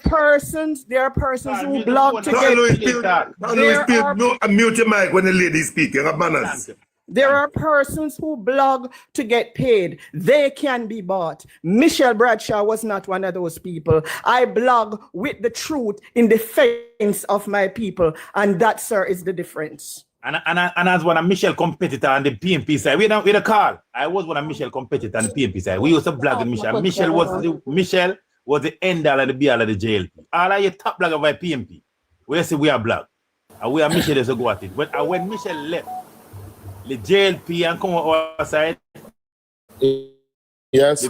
are persons who blog to get mute your mic when the lady is speaking. Have manners. There are persons who blog to get paid. They can be bought. Michelle Bradshaw was not one of those people. I blog with the truth in defense of my people. And that, sir, is the difference. And as one of Michelle competitor on the PNP side, we a call. I was one of Michelle competitor on the PNP side. We used to blog with Michelle. Michelle was the end all of the be all of the JLP. All of your top blogger by PNP. We say we are blog. And we are Michelle is a go at it. But when Michelle left, the JLP and come outside. Yes.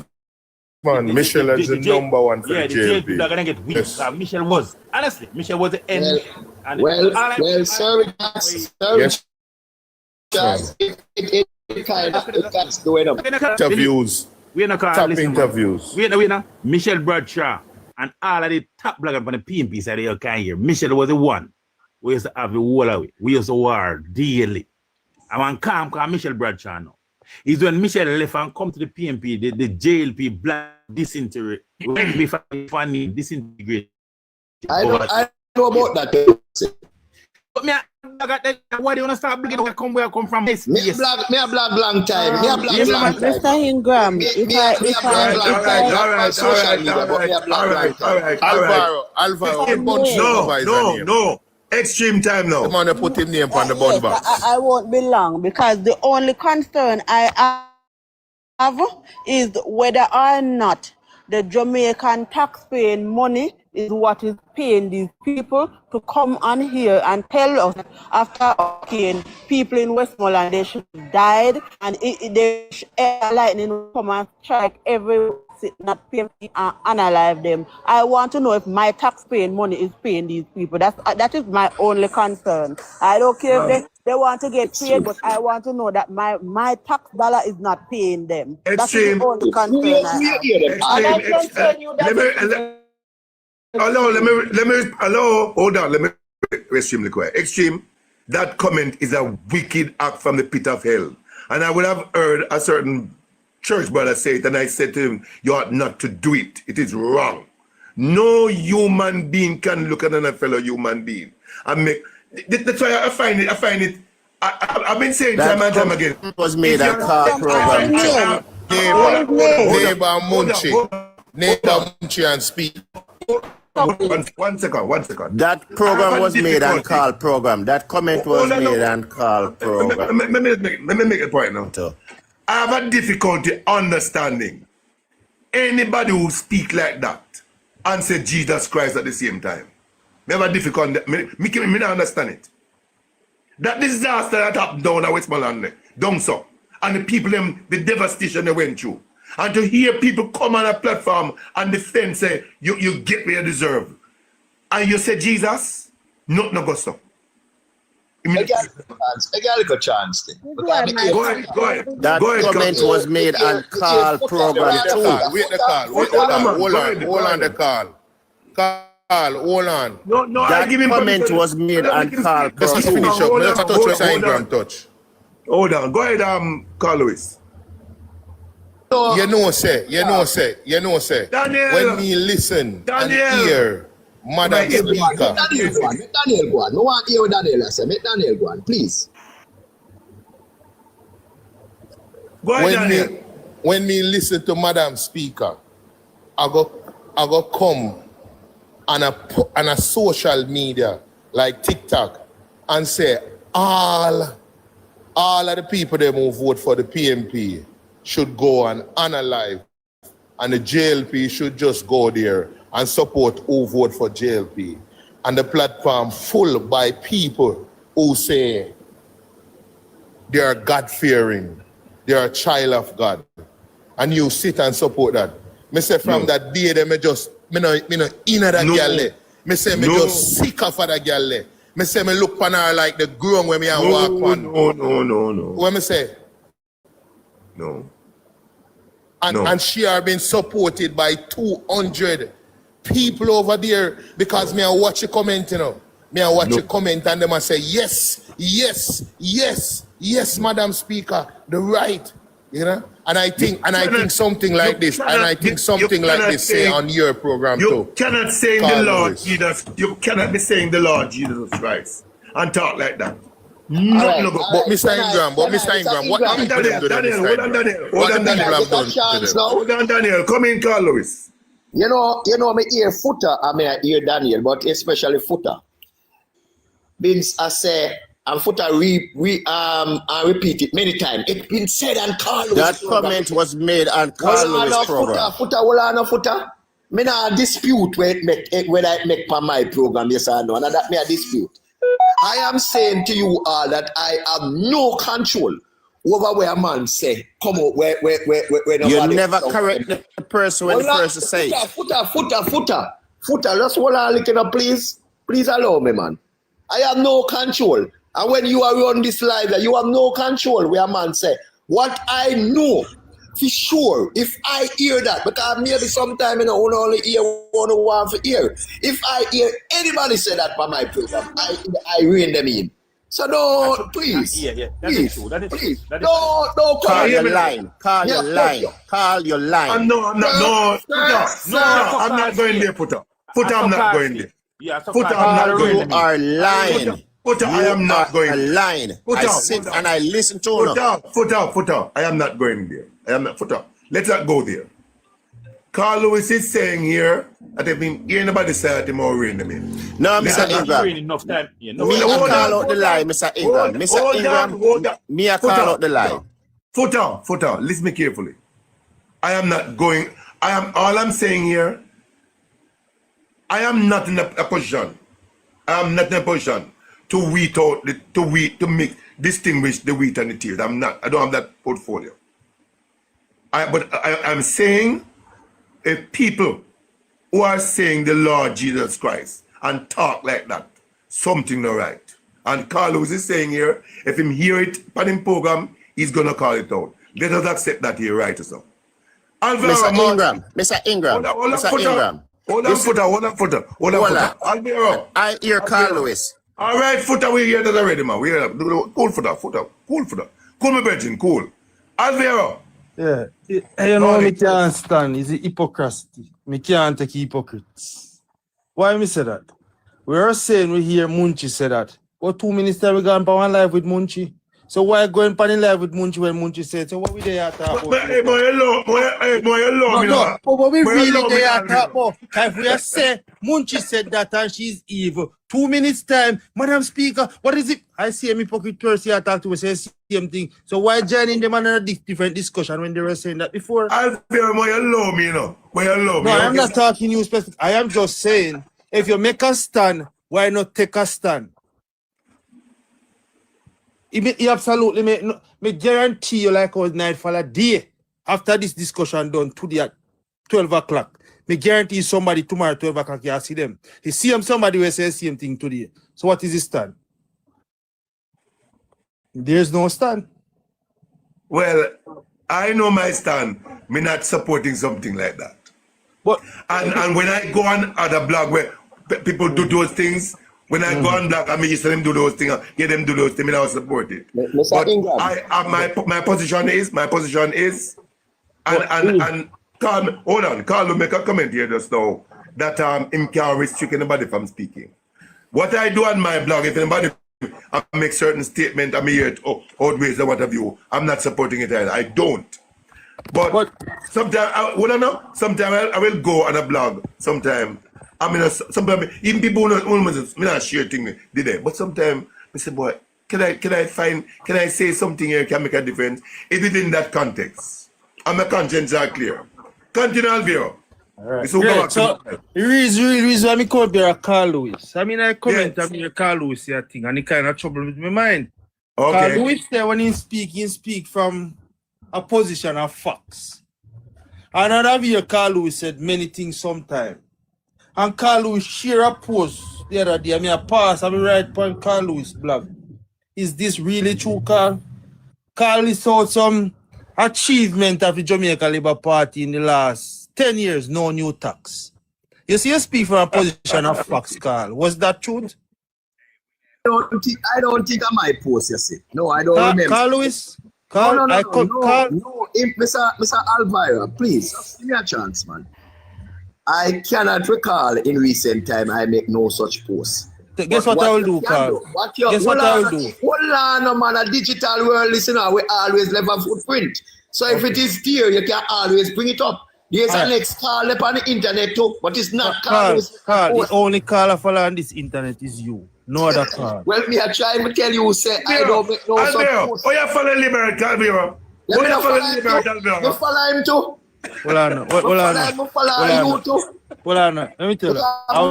Man, Michelle is the number one for the JLP. They're gonna get weak. Yes. Michelle was the end. Sir, that's going up. Interviews. We in a car. Top interviews. We in Michelle Bradshaw and all of the top bloggers from the PNP side you can't hear. Michelle was the one. We used to have the wall away. We used to war daily. I want calm because Michelle Bradshaw now. It's when Michelle left and come to the PNP, the JLP black disintegrate. Funny disintegrate. I know about that. But why do you want to start blogging? Where I come from? Me a blog long time. Mr. Ingram, Alvaro, no. Extreme time now. Come on, put his name on the bun box. I won't be long because the only concern I have is whether or not the Jamaican taxpaying money is what is paying these people to come on here and tell us after people in Westmoreland they should have died and they lightning will come and strike every not pay and unalive them. I want to know if my tax-paying money is paying these people. That is my only concern. I don't care if they want to get paid, but I want to know that my tax dollar is not paying them. That's the only concern Let me extremely quiet. Extreme, that comment is a wicked act from the pit of hell. And I would have heard a certain church brother say it, and I said to him, you ought not to do it. It is wrong. No human being can look at another fellow human being and make. That's why I find it. I've been saying time and time again. It was made a car program. Neighbor Munchie and speak. One second. That program was made and called program. That comment was made and called program. Let me make a point now. I have a difficulty understanding anybody who speak like that and say Jesus Christ at the same time. I have a difficulty. Me don't understand it. That disaster that happened down at Westmoreland, down so, and the people, the devastation they went through. And to hear people come on a platform and defend, say, you get what you deserve. And you say, Jesus, nothing no go so. I got a good chance. Go ahead. That comment was made and call program too. Wait the call. Hold on the call. Hold on. No, that comment was made and call program. Let's finish up. Let's touch Ingram touch. Hold on. Go ahead, Carl Lewis. You know, say. Daniel. When we listen and hear Madam Speaker. Daniel go on. No one hear what Daniel say. Make Daniel go on, please. Go ahead, Daniel. When me listen to Madam Speaker, I go come on a social media like TikTok and say all of the people that will vote for the PNP should go and analyze, and the JLP should just go there and support who vote for JLP. And the platform full by people who say they are God-fearing, they are a child of God. And you sit and support that. Me say from that day, me just, me no inna that girl. Me say me just sick of that girl. Me say me look on her like the grown when me a walk on. No. What me say? No. And she are being supported by 200 people over there because me I watch you comment, you know. Me I watch you comment and them I say, yes, Madam Speaker, the right, you know. And I think something like this, and I think something like this say on your program you too. You cannot say the Carl Lord Lewis. Jesus. You cannot be saying the Lord Jesus Christ and talk like that. Alright, No, go. But Mr. Ingram, what the people them do them, Daniel, Mr. hold on, Ingram? Daniel. What the Hold on, people Daniel. have done to them? Hold on, Daniel. Come in, Carl Lewis. You know, me hear footer, I mean, I hear Daniel, but especially footer. Means I say, and footer I repeat it many times. It's been said on Carl Lewis That program. comment was made on Carl Lewis program. Footer. Me not dispute whether it make for my program, yes or no, and that me a dispute. I am saying to you all that I have no control over where a man say, come out where You never correct the person when the person say. Footer, just hold on looking up, please. Please allow me, man. I have no control. And when you are on this live, you have no control where a man say, what I know for sure, if I hear that, because maybe sometime you know, only hear one for hear. If I hear anybody say that by my program, I rein them in. So no, please. Yeah. Please. True. That is Please. true. That is No, Call your line. Call your line. Call your line. No, I'm not. No, I'm not going there, Footer. Footer, I'm not going there. Yeah, so Footer, Carl, I'm not You going there. are lying. Footer, I am not going there. lying. I sit and I listen to you. Footer, I am not going there. I am not. Footer, let's not go there. Carl Lewis is saying here that I've been hearing about the side him or rein them in. No, Mr. Ingram. enough time. Yeah, no, Me a call out the line, Mr. Ingram. Mr. Ingram, me a call out the line. Footer, listen me carefully. I am not going. All I'm saying here, I am not in a position. I am not in a position to weed out to distinguish the wheat and the tares. I'm not. I don't have that portfolio. But I'm saying, if people who are saying the Lord Jesus Christ and talk like that, something not right. And Carl Lewis is saying here, if him hear it on him program, he's gonna call it out. Let us accept that here, right or so. Mr. Ingram. Hold on, Footer. I'll be around. I hear Carl Lewis. All right, Footer, we hear that already, man. We hear that. Cool, Footer. Cool, my virgin, cool. I'll be around. Yeah, you know, me can't stand is the hypocrisy. Me can't take hypocrites. Why me say that? We are saying we hear Munchi say that. But 2 minutes time we gone for one live with Munchi. So why going for the live with Munchi when Munchi said, so what we there talk about? But what we really there talk about? If we say Munchi said that and she's evil, 2 minutes time, Madam Speaker, what is it? I see a hypocrite person here talk to us say same thing. So why joining them on a different discussion when they were saying that before? I'll be around, you know. No, I'm not talking you specific. I am just saying, if you make a stand, why not take a stand? He absolutely me guarantee you like our nightfall a day after this discussion done today at 12 o'clock. Me guarantee somebody tomorrow 12 o'clock you see them. You see them somebody will say the same thing today. So what is his stand? There's no stand. Well, I know my stand. Me not supporting something like that. But and when I go on other blog where people do those things, when I go on blog, I mean, you see them do those things, get them do those things, I don't support it. Mr. But Ingram. my position is, and Carl, hold on, Carl will make a comment here just now that him can't restrict anybody from speaking. What I do on my blog, if anybody make certain statement, I hear it outweighs or what have you, I'm not supporting it either. I don't. But sometimes I will go on a blog sometime. I mean, sometimes even people who not share things, did they? But sometimes I say, boy, can I say something here can make a difference? It's within that context. And my conscience are clear. Continue, Alvaro. All right. So the reason why I come up here at Carl Lewis. I mean, I comment on your Carl Lewis here thing, and it kind of trouble with my mind. Okay. Carl Lewis there when he speak from a position of facts. And I've heard Carl Lewis said many things sometime. And Carl Lewis share a post the other day. I mean, I pass, I write on Carl Lewis blog. Is this really true, Carl? Carl is out some achievement of the Jamaica Labour Party in the last 10 years, no new tax. You see, you speak from a position of facts, Carl. Was that truth? I don't think I might post, you see. No, I don't remember. Carl Lewis? Carl, no, Carl, Mr. Alvira, please, just give me a chance, man. I cannot recall in recent time I make no such post. guess what I will do, Carl? Guess what I will do? Hold on, man. A digital world, listener, we always leave a footprint. So if it is there, you can always bring it up. There's a next call up on the internet too, but it's not Carl, the only call I follow on this internet is you. No other call. Well, me, I try to tell you, say, I don't make no such post. Oh, you follow Liberal Calvero. Oh, you follow Liberal Calvero. You follow him too. Hold on. Let me tell you. I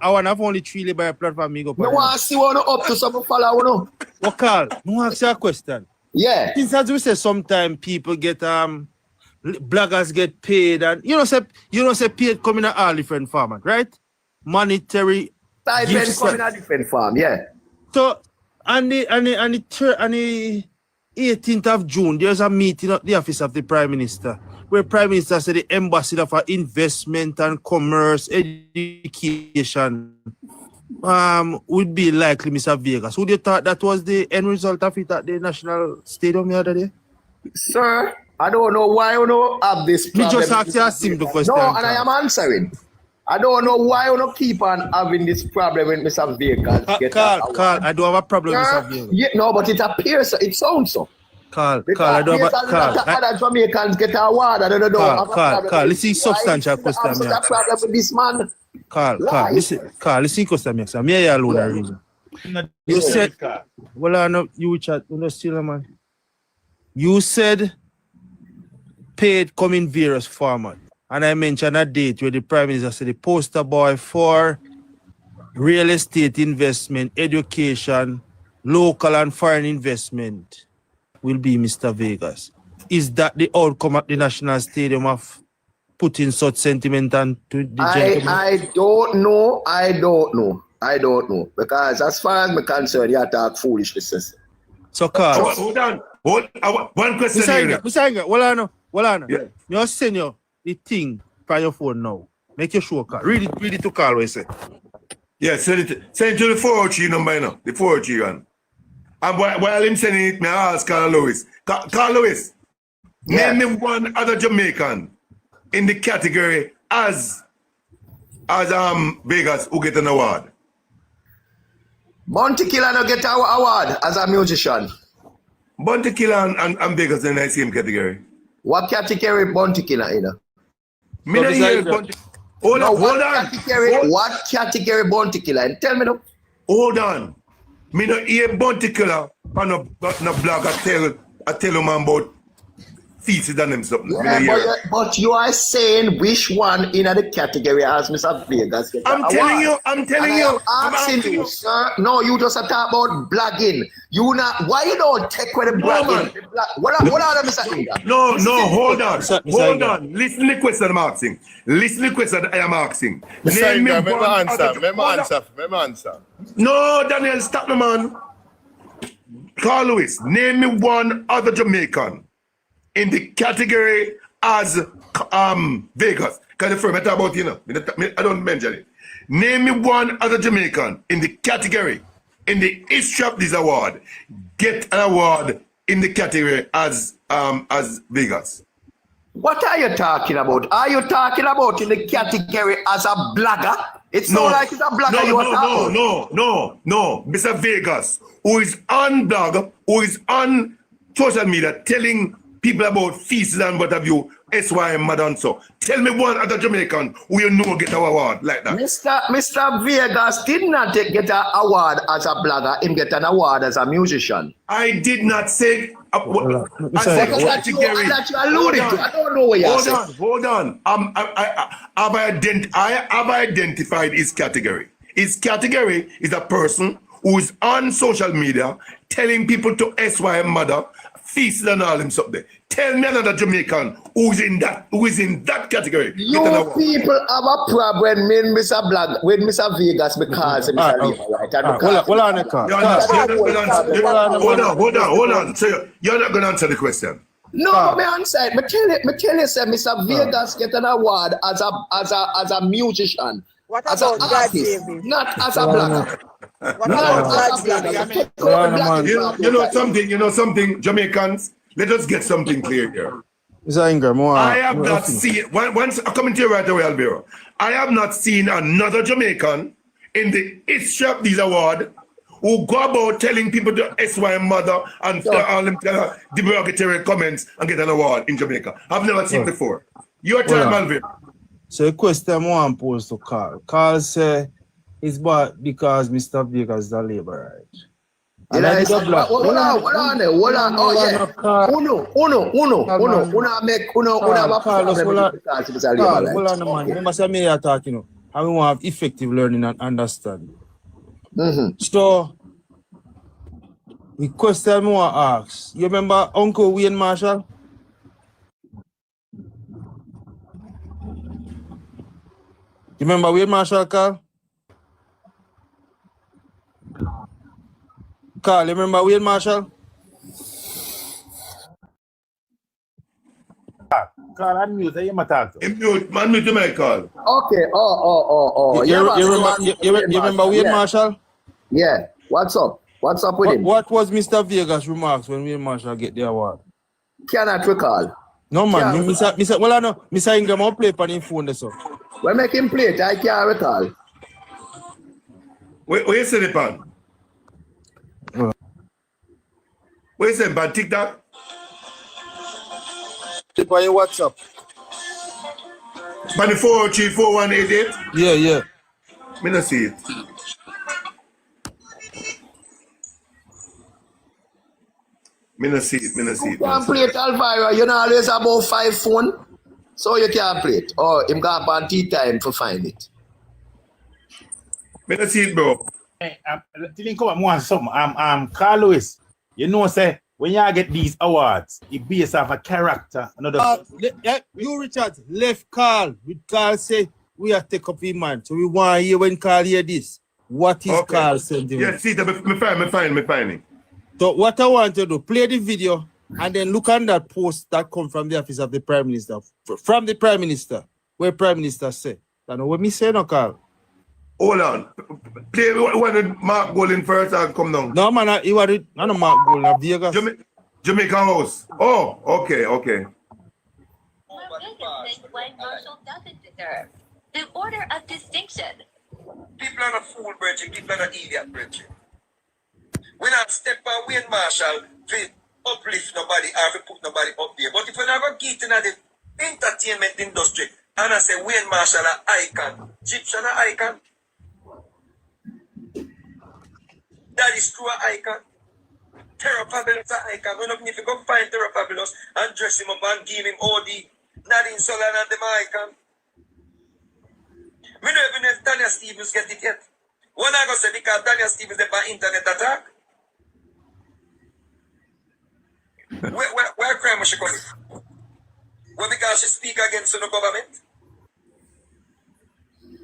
want have only 3 liberal platform me go. I want to see one up to some follow. What Carl? No ask you a question. Yeah. Since as we say, sometimes people get bloggers get paid, and you know say paid come in a all different format, right? Monetary. Stipend come in a different form, yeah. So on the 18th of June, there's a meeting at the office of the Prime Minister, where Prime Minister said the ambassador for investment and commerce, education, would be likely Mr. Vegas. Would you thought that was the end result of it at the National Stadium the other day? Sir, I don't know why you don't have this problem. Me just asked you a simple question. No, and I am answering. I don't know why you don't keep on having this problem with Mr. Vegas. Carl, I don't have a problem with Mr. Vegas. Yeah, no, but it appears, it sounds so. Carl, I don't have a other Jamaicans get an award. I don't know. Carl, listen substantial question. What's the problem with this man? Carl, listen question. Me alone a reason. You said, well, I know you chat, you know, still, man. You said paid come in various format. And I mentioned a date where the Prime Minister said the poster boy for real estate investment, education, local and foreign investment will be Mr. Vegas. Is that the outcome at the National Stadium of putting such sentiment onto the gentleman? I don't know. Because as far as I'm concerned, you talk foolishness. So, Carl. Hold on. One question here. Mr. Well, Yeah. You're send you the thing from your phone now. Make your sure, Carl. Read it to Carl, what you say. Yeah, send it to the 403 number, you know, the 403 one. And while him sending it, may I ask Carl Lewis. Carl Lewis, name me one other Jamaican in the category as Vegas who get an award. Bounty Killer no get our award as a musician. Bounty Killer and Vegas in the same category. What category Bounty Killer in? Hold on. What category Bounty Killer? And tell me no. Hold on. Me no hear Bounty Killer on no blog I tell you man about feces and them something. Yeah, but you are saying which one in the category as Mr. Vegas get I'm telling you. I'm asking you, sir. No, you just talk about blogging. You not why you don't take with the blogging? What are Mr. Inga? No, hold on. Hold on. Listen to the question I'm asking. Name me one answer. No, Daniel, stop me, man. Carl Lewis, name me one other Jamaican in the category as Vegas. Because the firm I talk about, you know, I don't mention it. Name me one other Jamaican in the category, in the history of this award, get an award in the category as Vegas. What are you talking about? Are you talking about in the category as a blogger? It's not like it's a blogger you are talking about. No. Mr. Vegas, who is on blog, who is on social media telling people about feces and what have you, SYM, Madam. So tell me one other Jamaican who you know get an award like that. Mr. Vegas did not get an award as a blogger, him get an award as a musician. I did not say I said category. That you alluded to. I don't know what you're saying. Hold on. I have identified his category. His category is a person who is on social media telling people to SYM mother, feast and all them something. Tell me another Jamaican who is in that category. You people have a problem with Mr. Vegas because Hold on. So you're not going to answer the question. No, me answer it. Me tell you, say Mr. Vegas get an award as a musician. What as an about God, artist, David? not as a blogger. What Not about as God, a blogger. David? Take out the blagging You, part you know out of it. something, Jamaicans, let us get something clear here. Mr. Ingram, I have not seen, once I come to you right away, Albero, I have not seen another Jamaican in the history of these awards who go about telling people to SY mother and all them derogatory comments and get an award in Jamaica. I've never seen before. Your time, Alvin. So the question I want to pose to Carl. Carl say it's bad because Mr. Vegas is a labor right. You know, hold on. Oh, yeah. Uno make have a problem with it because it's a labor right. Hold on, man. Remember, say me attack, you know, and we want to have effective learning and understanding. So, the question I want to ask, you remember Uncle Wayne Marshall? You remember Wayne Marshall, Carl? Carl, you remember Wayne Marshall? Carl, unmute. You might talk to. Mute my call. Okay. Oh. You remember Wayne Marshall? Yeah. What's up? What's up with him? What was Mr. Vegas' remarks when Wayne Marshall get the award? Cannot recall. No, man. Well, I know. Mr. Ingram, I'll play on his phone. This up. We make him play it. I can't recall. Where you say the pan? Where you say pan? TikTok? Play on your WhatsApp. Pan the 4034188? Yeah. Me not see it. Me not see it. You can't play it, Alvira. You know always about 5 phone. So you can't play it. Or him go on tea time to find it. Me not see it, bro. Hey, come on, something. Carl Lewis. You know, say when you get these awards, it based off a character. Another. You, Richard, left Carl. With Carl say we have to take up his man. So we want to hear when Carl hear this. What is Carl sentiment? Yeah, see, me find it. So what I want to do, play the video and then look on that post that come from the office of the Prime Minister. From the Prime Minister, where Prime Minister say. You know what me say no, Carl? Hold on. Play one Mark Golden first and come down. No, man, you want it. No, Mark Golden, Vegas. Jamaican House. Oh, okay. Wayne Marshall doesn't deserve the Order of Distinction. People are not fool, Bridget. People are not idiot, Bridget. We not step on Wayne Marshall to uplift nobody or to put nobody up there. But if we never get in the entertainment industry and I say Wayne Marshall an icon, Egyptian an icon, that is true an icon. Terror Fabulous an icon. We don't need to go find Terror Fabulous and dress him up and give him all the Nadine Solana and them icon. We don't even know if Daniel Stevens get it yet. What I go say because Daniel Stevens is by internet attack. Where crime was she coming? Well, because she speak against the government.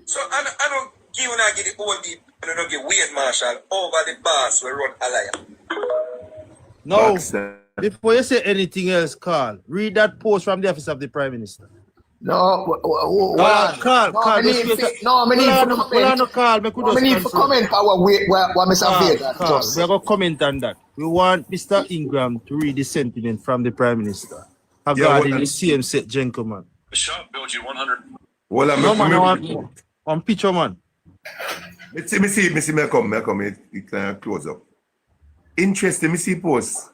So I don't give you not get the old deep and I don't give Wayne Marshall over the boss we run Alliance. No, before you say anything else, Carl, read that post from the office of the Prime Minister. No, Carl, I need to comment on what Mr. Vegas just said. We're going to comment on that. We want Mr. Ingram to read the sentiment from the Prime Minister regarding the same set gentleman. Shop build you 100. Well, I'm on picture, man. Me see, me come, it can close up. Interesting, me see post.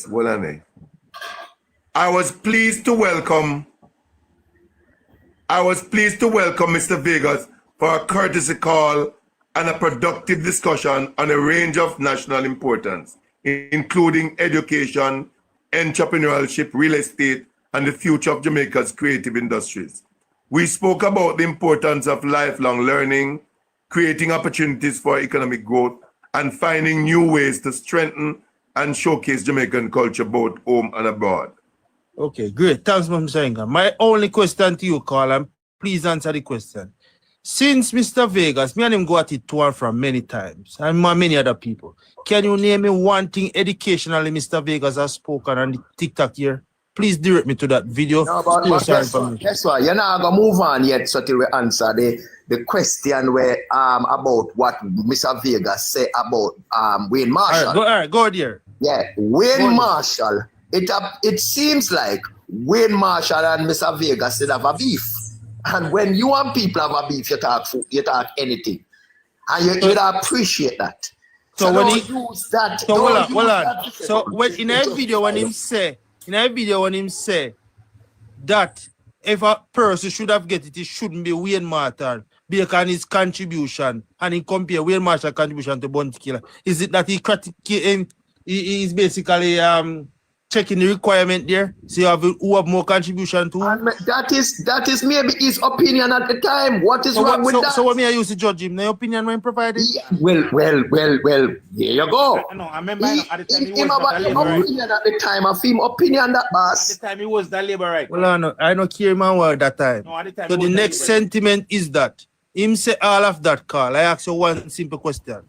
Well, on I was pleased to welcome Mr. Vegas for a courtesy call and a productive discussion on a range of national importance, including education, entrepreneurship, real estate, and the future of Jamaica's creative industries. We spoke about the importance of lifelong learning, creating opportunities for economic growth, and finding new ways to strengthen and showcase Jamaican culture both home and abroad. Okay, great. Thanks, Mr. Ingram. My only question to you, Carl, and please answer the question. Since Mr. Vegas, me and him go at it to and from many times, and many other people, can you name me one thing educationally Mr. Vegas has spoken on the TikTok here? please direct me to that video. No, but guess what? You're not gonna move on yet, so till we answer the question where about what Mr. Vega said about Wayne Marshall. All right, go there. Yeah, Wayne Marshall. It seems like Wayne Marshall and Mr. Vega still have a beef. And when you and people have a beef, you talk anything. And you appreciate that. So when don't he use that, so hold on. So when in a video when him say that if a person should have get it, it shouldn't be Wayne Marshall based on his contribution, and he compare Wayne Marshall's contribution to Bounty Killer. Is it that he is basically checking the requirement there? So you have who have more contribution to? And that is maybe his opinion at the time. What is wrong with that? So what me I use to judge him? My opinion when provided? Yeah. Well, there you go. No, I remember at the time he him was about the him labor opinion at the time of him opinion that boss. At the time he was the labor right. Well, I don't care man word that time. No, at the time So the next sentiment is that him say all of that, Carl. I ask you one simple question.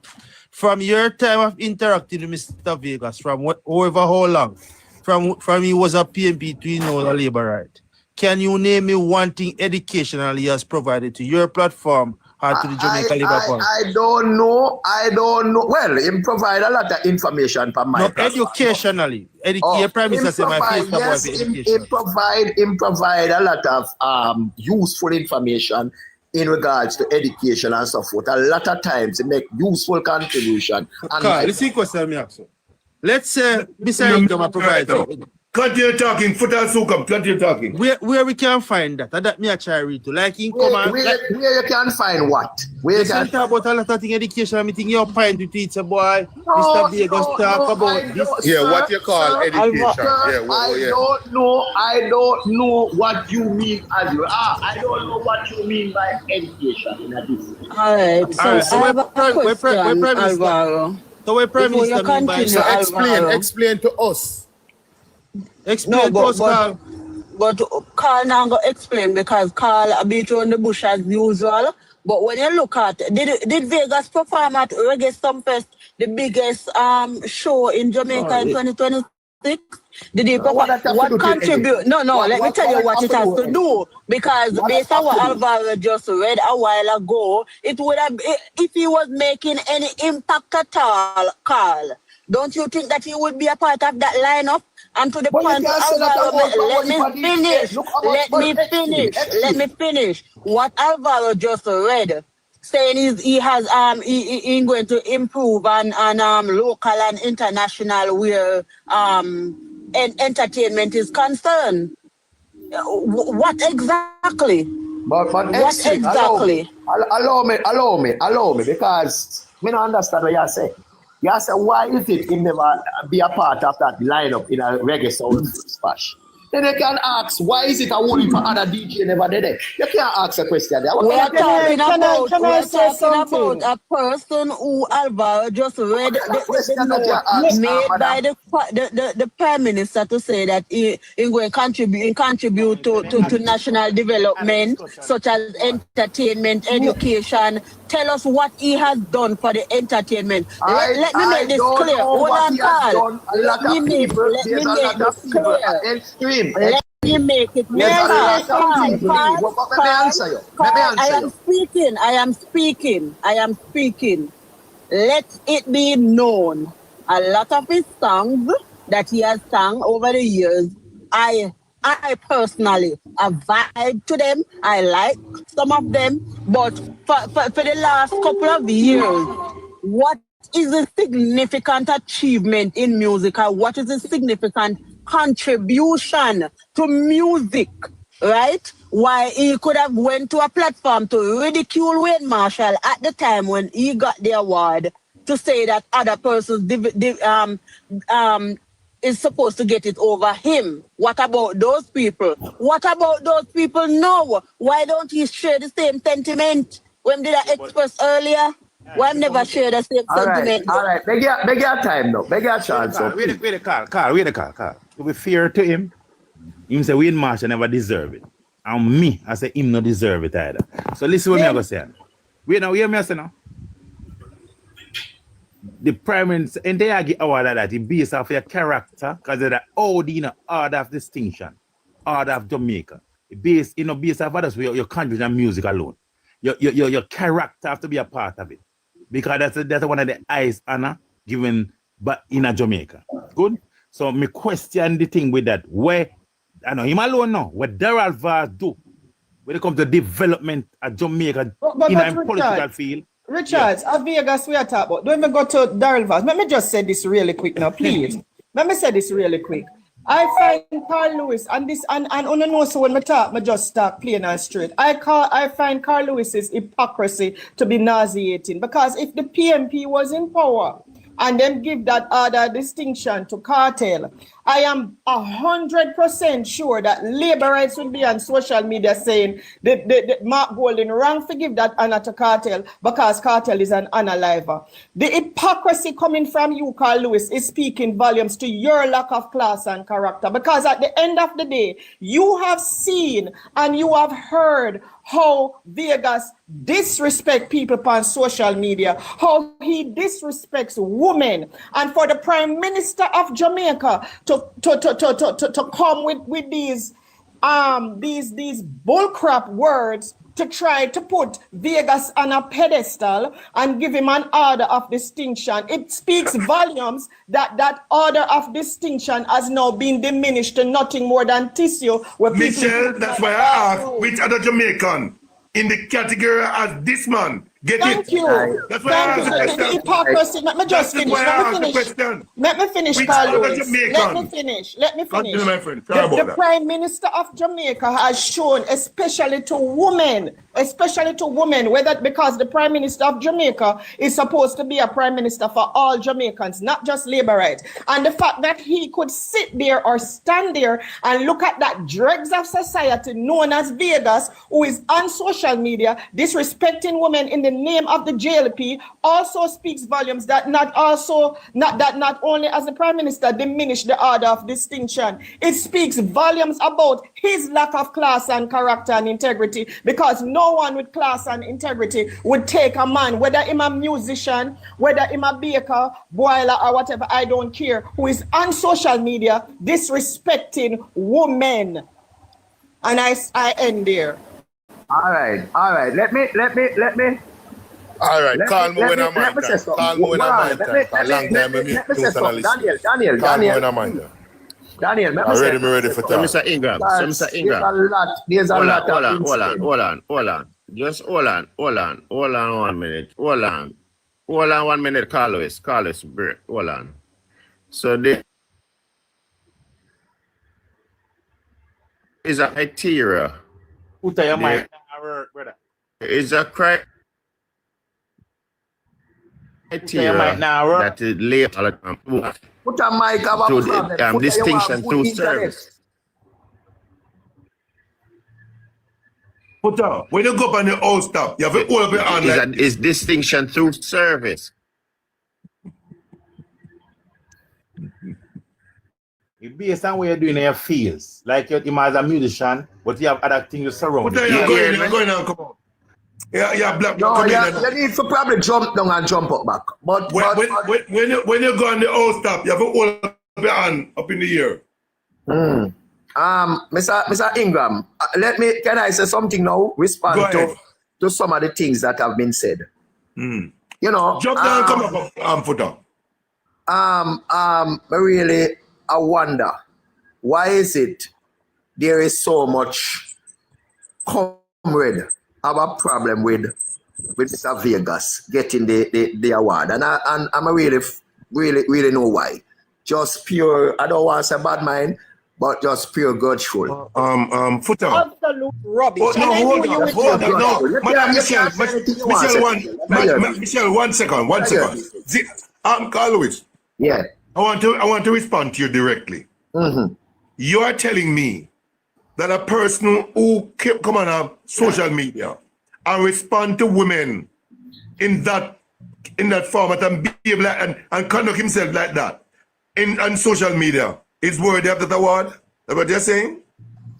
From your time of interacting with Mr. Vegas, from however how long, from he was a PNP to the labor right, can you name me one thing educational he has provided to your platform or to the Jamaica Labor Party? I don't know. Well, he provide a lot of information for my platform. Educationally. Your Prime Minister said my face yes, he provide a lot of useful information in regards to education and so forth. A lot of times he make useful contribution. Carl, listen question me ask you. Let's say Mr. Income provides. Continue talking, Foot and Sukam, continue talking. Where we can find that? That me I try read to. Like income and where you can find what? Where you can talk about a lot of things education. I think you're fine to teach a boy. Mr. Vegas talk about this. Yeah, what you call education. I don't know what you mean as well. I don't know what you mean by education in this. All right. So I have a question, Alvaro. So we're Prime Minister mean by explain to us. Explain to us, Carl. But Carl now go explain because Carl beat on the bush as usual. But when you look at did Vegas perform at Reggae Sumfest, the biggest show in Jamaica in 2026? Did he perform? What contribute? No, let me tell you what it has to do. Because based on what Alvaro just read a while ago, it would have, if he was making any impact at all, Carl, don't you think that he would be a part of that lineup? And to the point, Alvaro, let me finish. What Alvaro just read, saying he has he going to improve on local and international where entertainment is concerned. What exactly? But what exactly? Allow me, because I don't understand what you say. You say, why is it he never be a part of that lineup in a reggae soul splash? Then you can ask, why is it a only for other DJ never did it? You can't ask a question there. We're talking about a person who Alvaro just read the note made by the Prime Minister to say that he going to contribute to national development, such as entertainment, education. Tell us what he has done for the entertainment. Let me make this clear. Hold on, Carl. Let me make this clear. Let me make it clear. I am speaking. Let it be known. A lot of his songs that he has sung over the years, I personally vibe to them. I like some of them, but for the last couple of years, what is the significant achievement in music, or what is the significant contribution to music, right? Why he could have went to a platform to ridicule Wayne Marshall at the time when he got the award, to say that other persons is supposed to get it over him. What about those people? What about those people now? Why don't he share the same sentiment? When did I express earlier? Why never share the same sentiment? All right. Beg your time now. Beg your chance. Wait a Carl. To be fair to him say Wayne Marshall never deserve it. And me, I say him not deserve it either. So listen what me I go say. Wait now, hear me I say now. the Prime Minister, and they get award of that, it based off your character, because of the order of distinction, order of Jamaica. Based off others, your country and music alone. Your character have to be a part of it. Because that's one of the highest honor given but in a Jamaica. Good? So me question the thing with that. Where, I know him alone now, what Daryl Vaz do when it comes to development of Jamaica in a political field. Richard, yes. As Vegas we are talking about, don't even go to Daryl Vaz. Let me just say this really quick now, please. Let me say this really quick. I find Carl Lewis and on the know so when I talk, I just start plain and straight. I find Carl Lewis's hypocrisy to be nauseating, because if the PNP was in power and then give that other distinction to cartel, I am 100% sure that labor rights will be on social media saying the Mark Golden wrong to give that honor to cartel because cartel is an honor liver. The hypocrisy coming from you, Carl Lewis, is speaking volumes to your lack of class and character, because at the end of the day, you have seen and you have heard how Vegas disrespect people on social media, how he disrespects women, and for the Prime Minister of Jamaica to come with these bullcrap words to try to put Vegas on a pedestal and give him an order of distinction. It speaks volumes that order of distinction has now been diminished to nothing more than tissue. Michelle, that's why I asked which other Jamaican in the category as this man get Thank it. you. That's why I asked the question. The hypocrisy. Let me just finish. Let me finish, Carl Lewis. Let me finish. Continue, my friend. Sorry about The that. Prime Minister of Jamaica has shown, especially to women, whether because the Prime Minister of Jamaica is supposed to be a Prime Minister for all Jamaicans, not just laborites. And the fact that he could sit there or stand there and look at that dregs of society known as Vegas, who is on social media disrespecting women in the name of the JLP, also speaks volumes that not only as the Prime Minister diminish the order of distinction, it speaks volumes about his lack of class and character and integrity, because no one with class and integrity would take a man, whether him a musician, whether him a baker, boiler, or whatever, I don't care, who is on social media disrespecting women. And I end there. All right. Let me. All right, call me when I'm on time. Call me when I'm on time. A long time I meet new journalists. Call me when I'm on time. Daniel, I'm ready for So, talk. Mr. Ingram, There's a lot. Hold on. Just hold on 1 minute. Hold on 1 minute, Carlos, break. Hold on. So this is a criteria. Put your mic, brother. It's a criteria now, that is labeled Put a mic about to distinction through service. Put up. When you go up on the old stop, you have to hold up your hand like Is distinction through service. It based on what you're doing in your fields. Like you're as a musician, but you have other things you surround. Put up, you're going on, come on. Yeah, black. No, you need to probably jump down and jump up back. But when you go on the old stop, you have to hold up your hand up in the air. Mr. Ingram, can I say something now? Respond to some of the things that have been said. You know, jump down, come up, foot up. I wonder, why is it there is so much comrade have a problem with Mr. Vegas getting the award, and I'm really know why. Just pure, I don't want to say bad mind, but just pure grudgeful. Foot up. Absolute rubbish. No, hold on. No, Madam Michelle, 1 second. Carl Lewis. Yeah. I want to respond to you directly. You are telling me that a person who come on social media and respond to women in that format and behave like and conduct himself like that on social media is worthy of that award? That's what you're saying?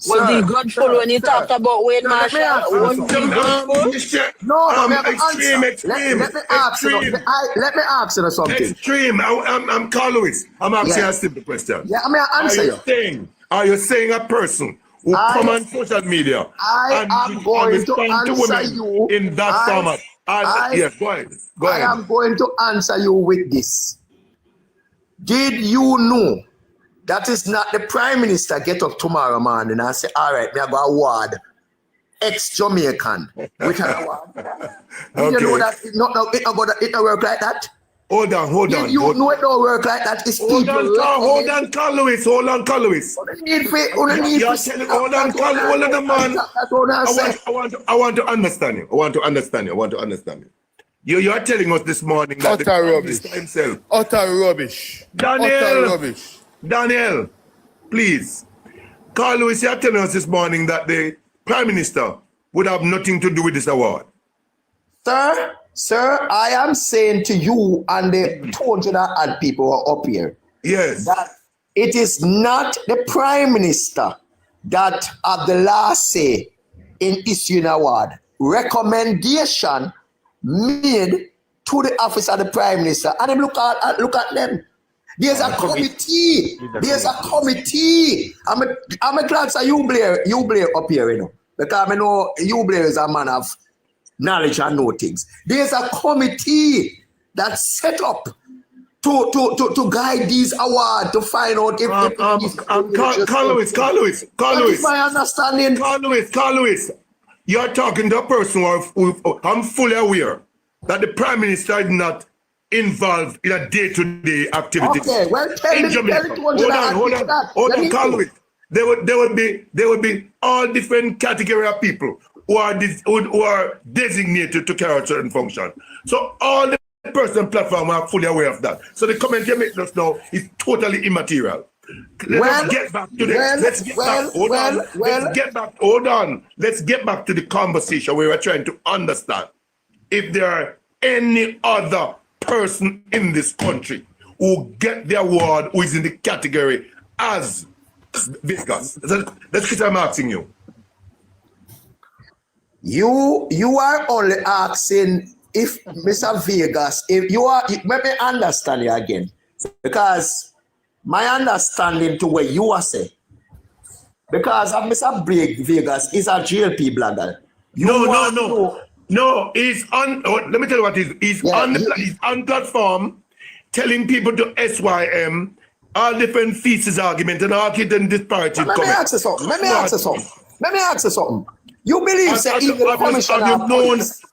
Was he grateful when he talked about Wayne let me Marshall? ask you Was he grateful? No, let me extreme, answer. extreme, Let me ask you. extreme, Let me ask you something. extreme. I'm Carl Lewis. I'm asking Yeah. a simple question. Yeah, I mean, answer you. Are you saying a person who come on social media I am going to respond to answer women you. in that format? Yes, go ahead. Go I ahead. am going to answer you with this. Did you know that is not the Prime Minister get up tomorrow morning and say, all right, me I go award ex-Jamaican with an award? Did you know that it not work like that? Hold on. Did you know it don't work like that? It's Hold people on, Carl Lewis. Hold on, Carl Lewis. Hold on, man. I want to understand you. I want to understand you. You are telling us this morning that the Prime Minister himself. Utter rubbish. Daniel, please. Carl Lewis, you are telling us this morning that the Prime Minister would have nothing to do with this award. Sir, I am saying to you and the 200 odd people who are up here, yes, that it is not the Prime Minister that have the last say in issuing award. Recommendation made to the office of the Prime Minister, and then look at them. There's a committee. I'm a glad that you Blair up here, you know, because I know you Blair is a man of knowledge and know things. There's a committee that's set up to guide these awards to find out if Carl Lewis. My understanding. Carl Lewis, you're talking to a person who I'm fully aware that the Prime Minister is not involved in a day-to-day activity. Okay, well, tell Jamaica. Hold on, Carl Lewis. There would be all different category of people who are designated to carry out certain function. So all the person platform are fully aware of that. So the comment you make just now is totally immaterial. Let's get back to the conversation where we're trying to understand if there are any other person in this country who get the award who is in the category as Vegas. That's what I'm asking you. You are only asking if Mr. Vegas, if you are, let me understand you again, because my understanding to what you are saying, because Mr. Vegas is a JLP blogger. No, he's on. Let me tell you what he's on. He's on platform, telling people to SYM all different thesis argument and argument and disparity. Let me ask you something. You believe that even the commissioner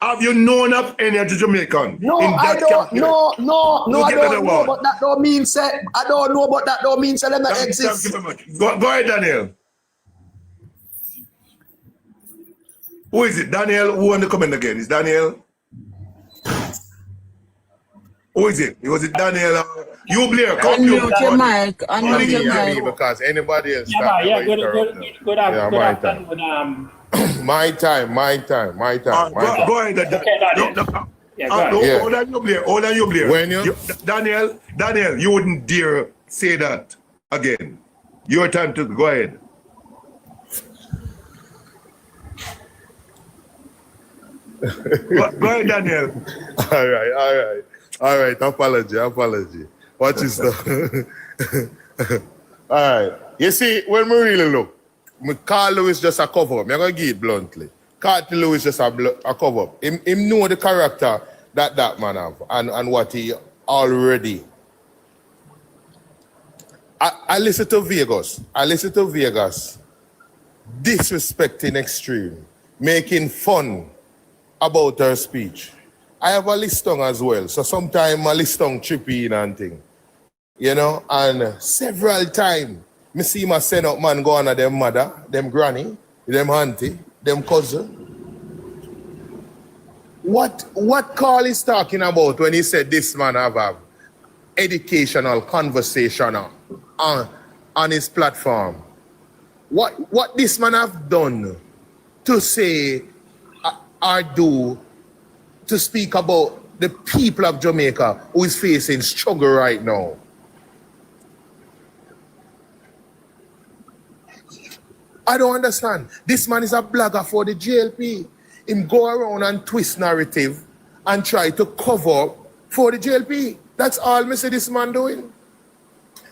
have you known of any of the Jamaican? No, I don't. No, I don't know. But that don't mean say I don't know. But that don't mean say them not exist. Thank you very much. Go ahead, Daniel. Who is it? Daniel, who want to comment again? Is Daniel? Who is it? Was it Daniel? You, Blair, come unmute your mic. Unmute your mic. Because anybody else. Good afternoon. My time. Go ahead, Hold on, you, Blair. Daniel, you wouldn't dare say that again. Your time to go ahead. Go ahead, Daniel. All right. Apology. What is the? All right. You see, when we really look, Carl Lewis just a cover up. I'm going to give it bluntly. Carl Lewis just a cover up. Him know the character that man have and what he already. I listen to Vegas. Disrespecting extreme. Making fun about her speech. I have a listung as well. So sometimes my listung trippy in and thing. You know, and several times, me see my send up man go on to them mother, them granny, them auntie, them cousin. What Carl is talking about when he said this man have a educational conversation on his platform? What this man have done to say or do to speak about the people of Jamaica who is facing struggle right now? I don't understand. This man is a blogger for the JLP. Him go around and twist narrative and try to cover for the JLP. That's all me say this man doing.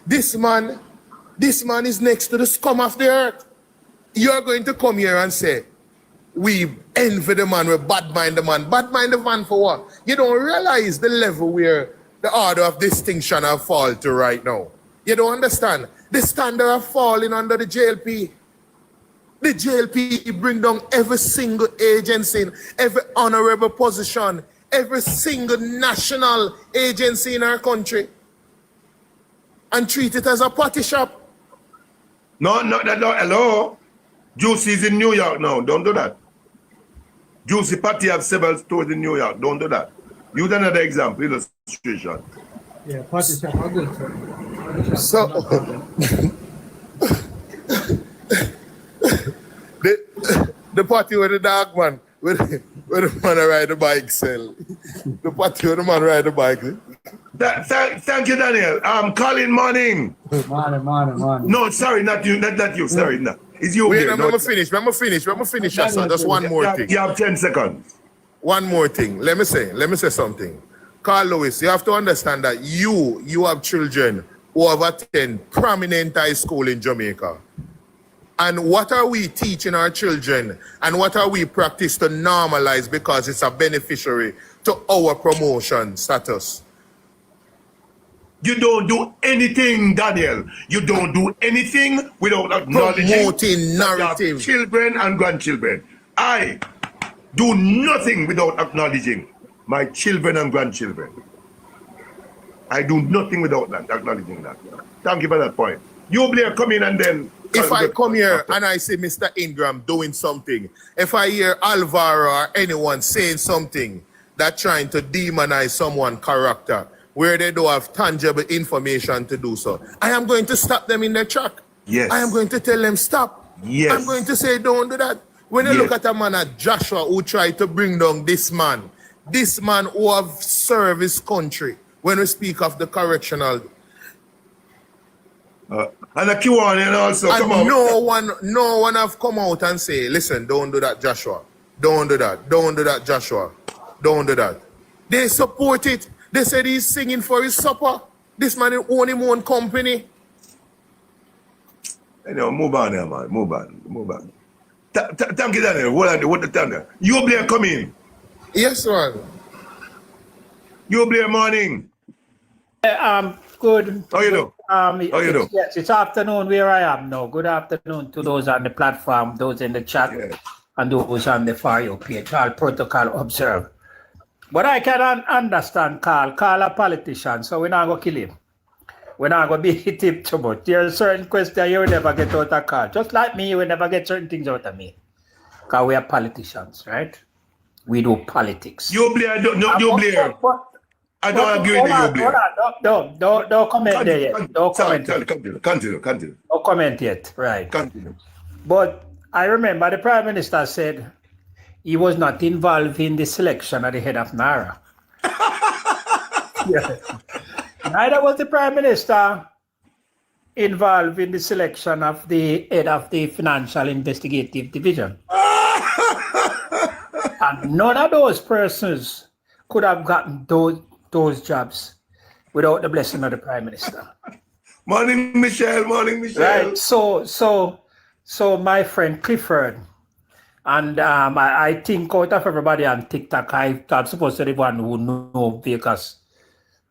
This man is next to the scum of the earth. You're going to come here and say, we envy the man, we bad mind the man. Bad mind the man for what? You don't realize the level where the order of distinction have fallen to right now. You don't understand. The standard have fallen under the JLP. The JLP bring down every single agency, every honorable position, every single national agency in our country and treat it as a party shop. No, hello. Juicy is in New York now. Don't do that. Juicy Party have several stores in New York. Don't do that. Use another example, illustration. Yeah, party shop, I good, sir. So, the party with the dog man, where the man ride the bike sell. The party where the man ride the bike. Thank you, Daniel. Colin Morning. Morning. No, sorry, not you. Not you. Sorry, no. It's you. Wait, here. let me finish. Son. Just one more thing. You have 10 seconds. One more thing. Let me say something. Carl Lewis, you have to understand that you have children who have attended prominent high school in Jamaica. And what are we teaching our children and what are we practice to normalize because it's a beneficiary to our promotion status? You don't do anything, Daniel. You don't do anything without acknowledging promoting narrative. Children and grandchildren. I do nothing without acknowledging my children and grandchildren. I do nothing without that, acknowledging that. Thank you for that point. You, Blair, come in and then... If I come here and I see Mr. Ingram doing something, if I hear Alvaro or anyone saying something that trying to demonize someone's character, where they don't have tangible information to do so, I am going to stop them in their track. Yes. I am going to tell them stop. Yes. I'm going to say don't do that. When you look at a man like Joshua who tried to bring down this man who have served his country, when we speak of the correctional. And the Q1 also and come out. No one have come out and say, listen, don't do that, Joshua. Don't do that. Don't do that, Joshua. Don't do that. They support it. They said he's singing for his supper. This man own his own company. Anyway, move on there, man. Move on. Thank you, Daniel. What the time there? You, Blair, come in. Yes, man. You, Blair, morning. Good. How you do? How you do? Yes, it's afternoon where I am now. Good afternoon to those on the platform, those in the chat, and those on the fire page. All protocol observed. But I can understand Carl a politician, so we're not going to kill him. We're not going to beat him too much. There are certain questions you will never get out of Carl. Just like me, you will never get certain things out of me. Because we are politicians, right? We do politics. You, Blair, you, Blair. I don't agree with you, Blair. Don't comment there yet. Don't comment. Continue. Don't comment yet, right. Continue. But I remember the Prime Minister said he was not involved in the selection at the head of NARA. Yes. Neither was the Prime Minister involved in the selection of the head of the Financial Investigative Division. And none of those persons could have gotten those jobs without the blessing of the Prime Minister. Morning, Michelle. Right. So my friend Clifford, and I think out of everybody on TikTok, I'm supposed to be the one who know Vegas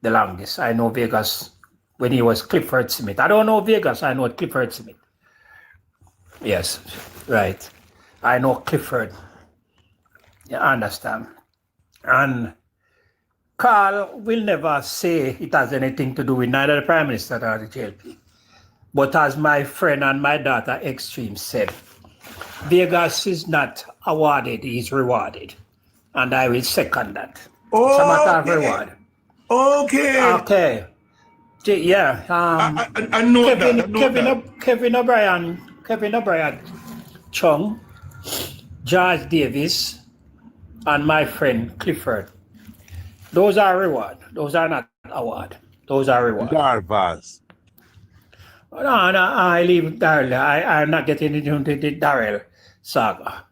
the longest. I know Vegas when he was Clifford Smith. I don't know Vegas, I know Clifford Smith. Yes, right. I know Clifford. You understand? And Carl will never say it has anything to do with neither the Prime Minister nor the JLP. But as my friend and my daughter Extreme said, Vegas is not awarded, he is rewarded. And I will second that. Oh, it's a matter of reward. Okay. Yeah. I know Kevin O'Brien, Chung, George Davis, and my friend Clifford. Those are reward. Those are not award. Those are reward. Darvas. No, I leave Daryl. I'm not getting into the Daryl saga.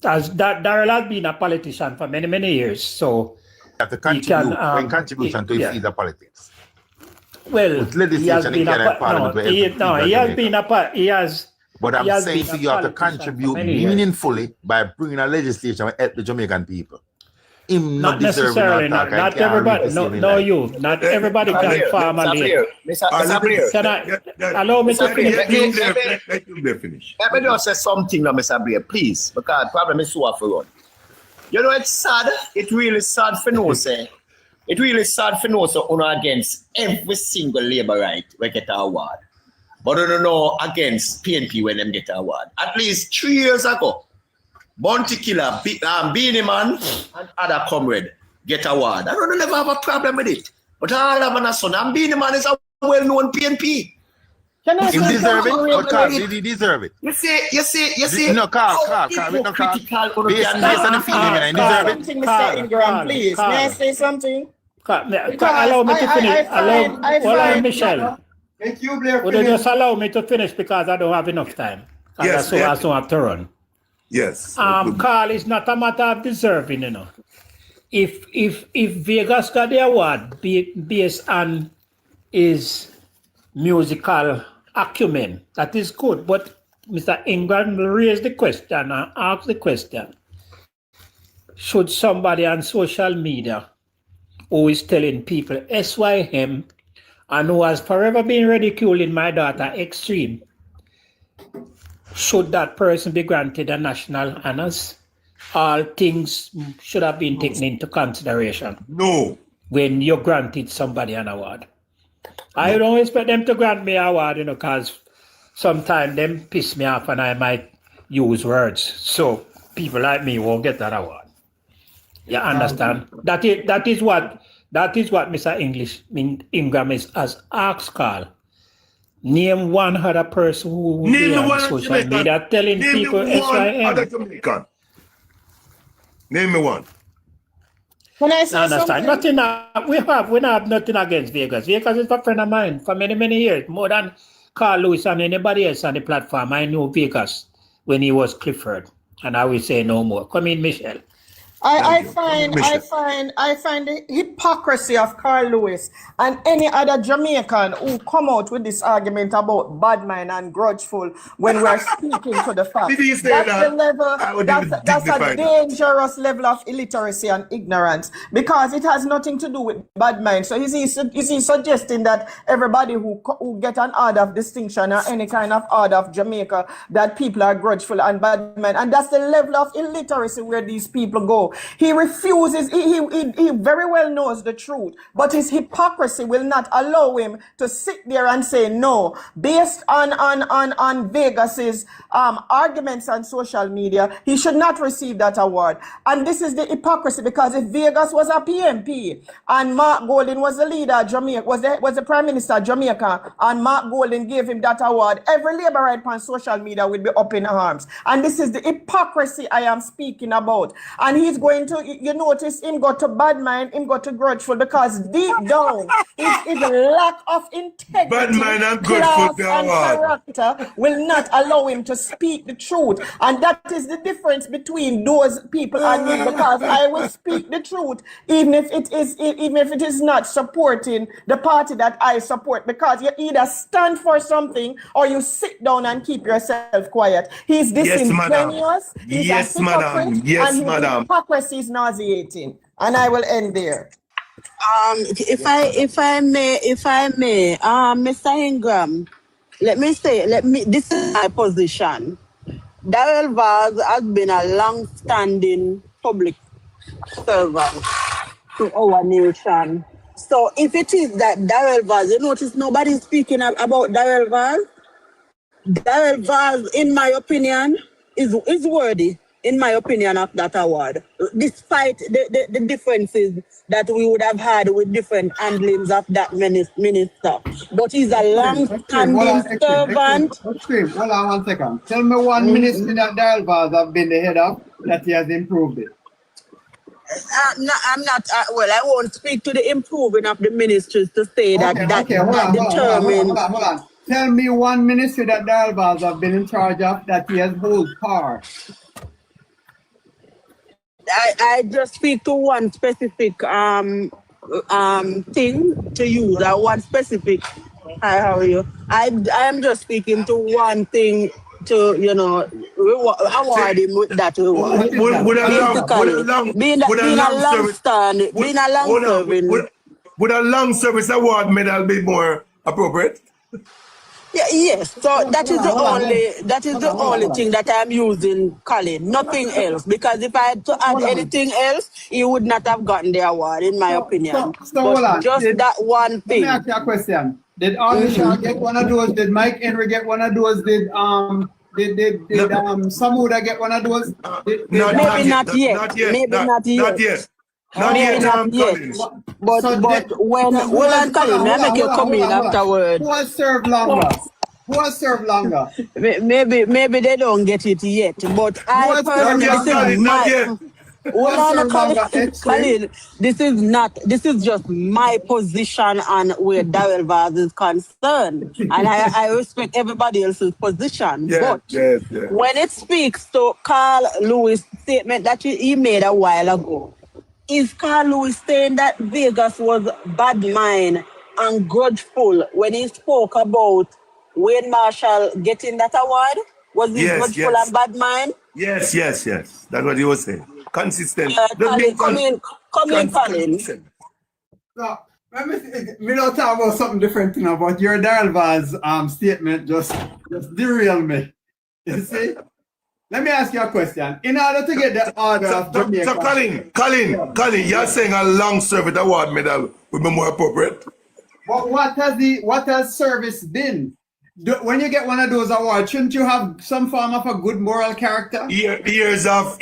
As Daryl has been a politician for many, many years, so Have to he contribute, can. bring contribution to his field of politics. Well, With he has legislation, been parliament, he has. But I'm saying to you have to politician contribute for many years. meaningfully by bringing a legislation that help the Jamaican people. Him Not deserving necessarily. attack and Not can't everybody. read the No, same in no, life. you. Not everybody can farm a lane. Can I allow me to finish, please? Let you finish. Let me just say something now, Mr. Blair, please, because the problem is so for run. You know, it's sad. It really sad for no say. It really sad for no so against every single labor right we get an award. But I don't know against PNP when them get an award. At least 3 years ago, Bounty Killer, Beanie Man, and other comrade get award. I don't never have a problem with it. But all of a sudden, and Beanie Man is a well-known PNP. Can I He deserve it? But Carl, did he deserve it? You see. No, Carl, based on the feeling, I deserve it. Something, Mr. Ingram, please. May I say something? Allow me to finish. Michelle. Would you just allow me to finish because I don't have enough time? Yes, I also have to run. Yes. Carl, it's not a matter of deserving, you know. If Vegas got the award based on his musical acumen, that is good. But Mr. Ingram raised the question and asked the question: should somebody on social media who is telling people SYM and who has forever been ridiculing my daughter Extreme, should that person be granted a national honors? All things should have been taken into consideration. No. When you granted somebody an award. I don't expect them to grant me an award, you know, because sometimes them piss me off and I might use words. So people like me won't get that award. You understand? That is what Mr. Ingram has asked Carl. Name one other person who will be on social media telling people SYM. Name me one. Can I say something? Nothing. We have nothing against Vegas. Vegas is a friend of mine for many, many years. More than Carl Lewis and anybody else on the platform. I knew Vegas when he was Clifford. And I will say no more. Come in, Michelle. I find the hypocrisy of Carl Lewis and any other Jamaican who come out with this argument about bad mind and grudgeful when we're speaking to the facts. That's a dangerous level of illiteracy and ignorance because it has nothing to do with bad mind. So is he suggesting that everybody who get an order of distinction or any kind of order of Jamaica, that people are grudgeful and bad mind? And that's the level of illiteracy where these people go. He refuses, he very well knows the truth, but his hypocrisy will not allow him to sit there and say no. Based on Vegas's arguments on social media, he should not receive that award. And this is the hypocrisy, because if Vegas was a PNP and Mark Golding was the leader of Jamaica, was the Prime Minister of Jamaica, and Mark Golding gave him that award, every labor right on social media will be up in arms. And this is the hypocrisy I am speaking about. And he's going to, you notice him go to bad mind, him go to grudgeful, because deep down is a lack of integrity, bad mind and class and character will not allow him to speak the truth. And that is the difference between those people and me, because I will speak the truth even if it is not supporting the party that I support, because you either stand for something or you sit down and keep yourself quiet. He's disingenuous, he's a hypocrite, and his hypocrisy is nauseating. And I will end there. If I may, Mr. Ingram, this is my position. Daryl Vaz has been a long-standing public servant to our nation. So if it is that Daryl Vaz, you notice nobody's speaking about Daryl Vaz. Daryl Vaz, in my opinion, is worthy, in my opinion, of that award, despite the differences that we would have had with different handlings of that minister. But he's a long-standing servant. Hold on 1 second. Tell me one ministry that Daryl Vaz have been the head of that he has improved it. I'm not. I won't speak to the improving of the ministries to say that Hold on. Tell me one ministry that Dalvaz have been in charge of that he has hold power. I just speak to one specific thing to use, one specific. Hi, how are you? I am just speaking to one thing to award him with that reward. Would Being a long stand, being a long serving. Would a long service award medal be more appropriate? Yeah, yes. So that is the only thing that I'm using, Colin. Nothing else. Because if I had to add anything else, he would not have gotten the award, in my opinion. But just that one thing. Let me ask you a question. Did Armisha get one of those? Did Mike Henry get one of those? Did Samuda get one of those? Maybe not yet. Maybe not yet. Not yet. But when Colin, I make you come in afterward. Who has served longer? Who has served longer? Maybe they don't get it yet. But I personally, Colin, this is just my position on where Darrell Vaz is concerned. And I respect everybody else's position. But when it speaks to Carl Lewis' statement that he made a while ago, is Carl Lewis saying that Vegas was bad mind and grudgeful when he spoke about Wayne Marshall getting that award? Was he grudgeful and bad mind? Yes. That's what he was saying. Consistent. Come in, Colin. So, we don't talk about something different now, but your Darrell Vaz statement just derailed me. You see? Let me ask you a question. In order to get the order of Jamaica... So Colin, you're saying a long service award medal would be more appropriate? But what has service been? When you get one of those awards, shouldn't you have some form of a good moral character? Years of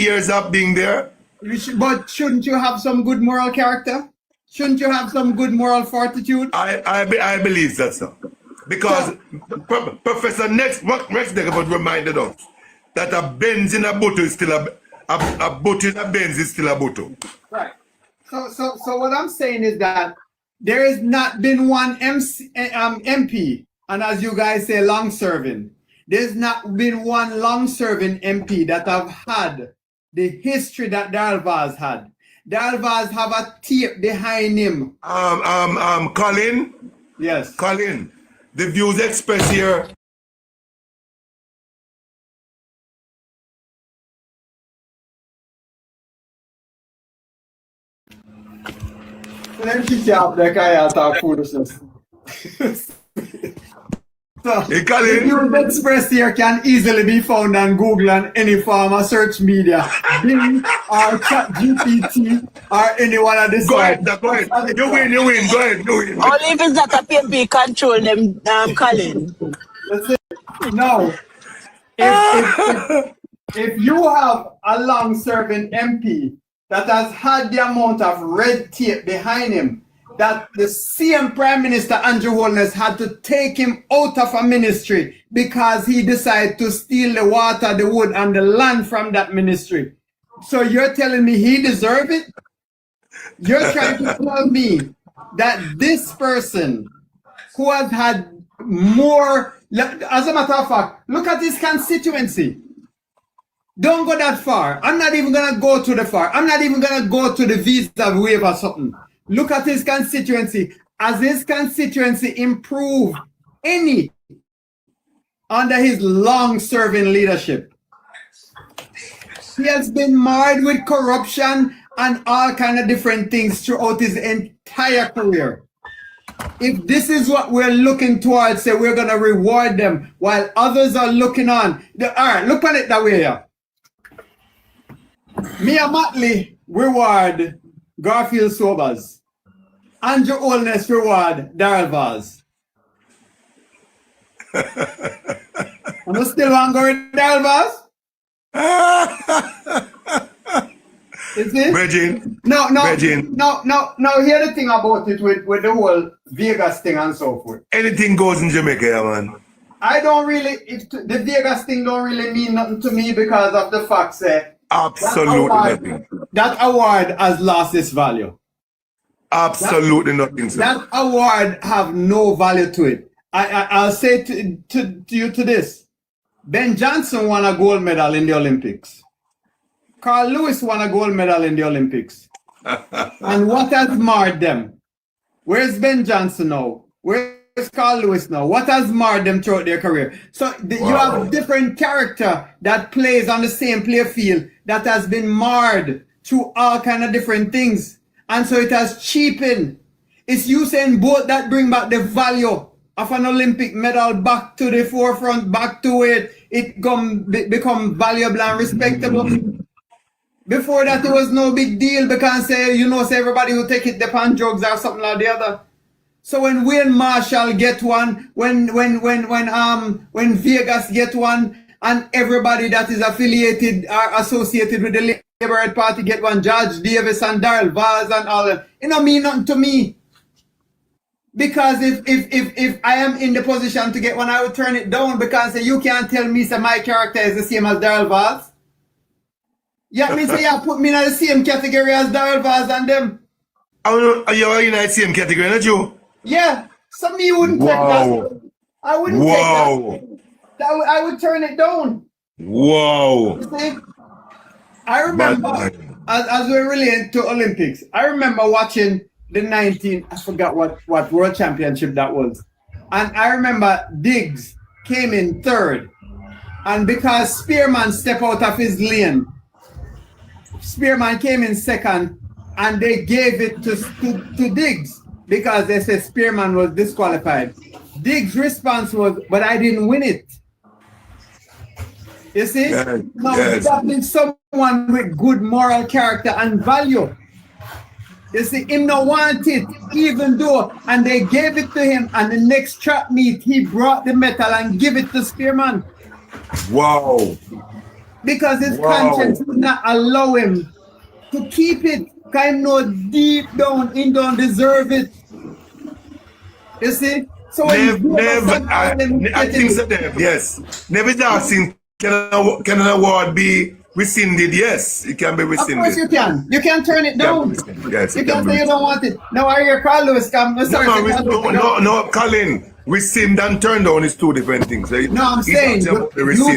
being there? But shouldn't you have some good moral character? Shouldn't you have some good moral fortitude? I believe that, sir. Because Professor Rex Decker reminded us that a Benz in a bottle is still a bottle in a Benz is still a bottle. Right. So what I'm saying is that there has not been one MP, and as you guys say, long-serving. There's not been one long-serving MP that have had the history that Darrell Vaz had. Darrell Vaz have a tape behind him. Colin? Yes. Colin, the views expressed here. Let me see up there, I talk foolishness. So, hey, Colin. the views expressed here can easily be found on Google and any form of search media, Bing or ChatGPT or any one of the sites. Go ahead. You win. Go ahead. Only if it's not a PMP control them, Colin. That's it. No. If you have a long-serving MP that has had the amount of red tape behind him, that the same Prime Minister Andrew Holness had to take him out of a ministry because he decided to steal the water, the wood, and the land from that ministry. So you're telling me he deserved it? You're trying to tell me that this person who has had more, as a matter of fact, look at his constituency. Don't go that far. I'm not even going to go to the far. I'm not even going to go to the visa waiver or something. Look at his constituency. Has his constituency improved any under his long-serving leadership? He has been marred with corruption and all kind of different things throughout his entire career. If this is what we're looking towards, say we're going to reward them while others are looking on. All right, look at it that way here. Mia Motley reward Garfield Sobers. Andrew Holness reward Darrell Vaz. I'm still want to go with Darrell Vaz? Is it? Virgin. No. Hear the thing about it with the whole Vegas thing and so forth. Anything goes in Jamaica, man. I don't really, the Vegas thing don't really mean nothing to me because of the fact that absolutely nothing. That award has lost its value. Absolutely nothing, sir. That award have no value to it. I'll say to you to this. Ben Johnson won a gold medal in the Olympics. Carl Lewis won a gold medal in the Olympics. And what has marred them? Where's Ben Johnson now? Where's Carl Lewis now? What has marred them throughout their career? So you have different character that plays on the same play field that has been marred through all kind of different things. And so it has cheapened. It's Usain Bolt that bring back the value of an Olympic medal back to the forefront, back to it. It become valuable and respectable. Before that, it was no big deal because say everybody who take it depend drugs or something like the other. So when Wayne Marshall get one, when Vegas get one, and everybody that is affiliated or associated with the Labour Party get one, George Davis and Darrell Vaz and all that, it don't mean nothing to me. Because if I am in the position to get one, I will turn it down because you can't tell me that my character is the same as Darrell Vaz. Yeah, means you put me in the same category as Darrell Vaz and them. Are you in the same category, not you? Yeah, some me wouldn't take that. I wouldn't take that. I would turn it down. Wow. You see? I remember, as we're related to Olympics, I remember watching the I forgot what world championship that was. And I remember Diggs came in third. And because Spearman stepped out of his lane, Spearman came in second and they gave it to Diggs because they said Spearman was disqualified. Diggs' response was, but I didn't win it. You see? Yes. Now, Yes. that means someone with good moral character and value. You see, him not want it, even though, and they gave it to him, and the next track meet, he brought the medal and give it to Spearman. Wow. Because his conscience would not allow him to keep it. Kind of deep down, he don't deserve it. You see? So I think so, Dave. Yes. Never asking, can an award be rescinded? Yes, it can be rescinded. Of course you can. You can turn it down. Yes, you can say you don't want it. No, I hear Carl Lewis come. No, Colin. Rescind and turn down is two different things. No, I'm saying you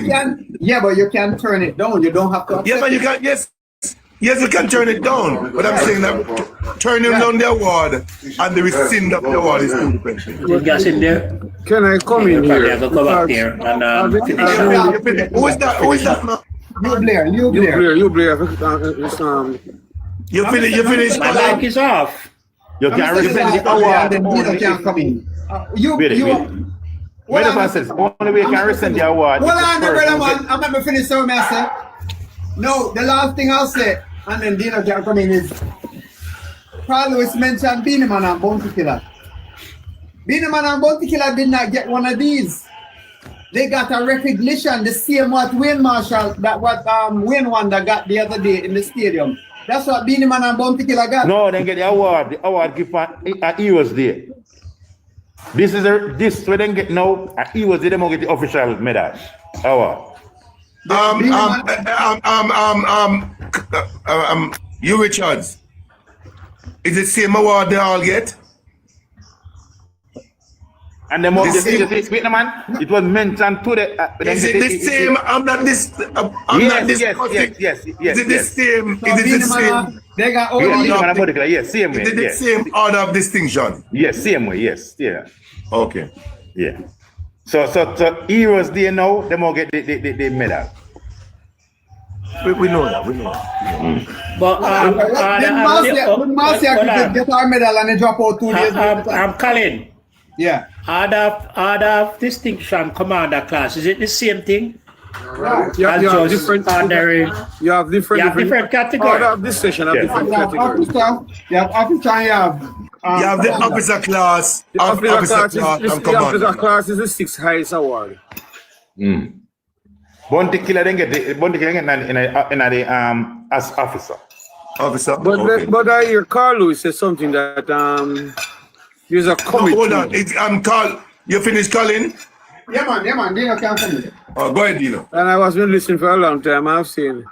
can. Yeah, but you can turn it down. You don't have to. Yeah, but you can. Yes, you can turn it down. But I'm saying that turning down the award and the rescind of the award is two different things. You guys in there? Can I come in here? Yeah, go back there and Who is that? Who is that, man? You Blair. You finish. My mic is off. You can rescind the award. You can come in. Wait. Wait a process. Only way you can rescind the award. Hold on, brother man. I'm going to finish what I say. No, the last thing I'll say, and then Dino can come in, is Carl Lewis mentioned Beenie Man and Bounty Killer. Beenie Man and Bounty Killer did not get one of these. They got a recognition, the same what Wayne Marshall, Wayne Wonder got the other day in the stadium. That's what Beenie Man and Bounty Killer got. No, they get the award. The award given at Heroes Day. This is where they get now. At Heroes Day, they don't get the official medal. Award. You Richards. Is it the same award they all get? And the man, it was mentioned to the. Is it the same? I'm not discussing. Yes. Is it the same? Is it the same? They got all yes, same way. Is it the same order of distinction? Yes, same way. Yes, yeah. Okay. Yeah. So Heroes Day now, they more get the medal. We know that. We know that. But Marcia get our medal and they drop out 2 days. I'm Colin. Yeah. Order distinction commander class. Is it the same thing? You have different categories. You have different categories. Order of this session have different categories. You have officer, you have the officer class. The officer class is the 6th highest award. Bounty Killer then get the as officer. But I hear Carl Lewis say something that there's a committee. Hold on, Carl. You finished calling? Yeah, man. Dino can't come in. Oh, go ahead, Dino. And I was been listening for a long time. I've seen.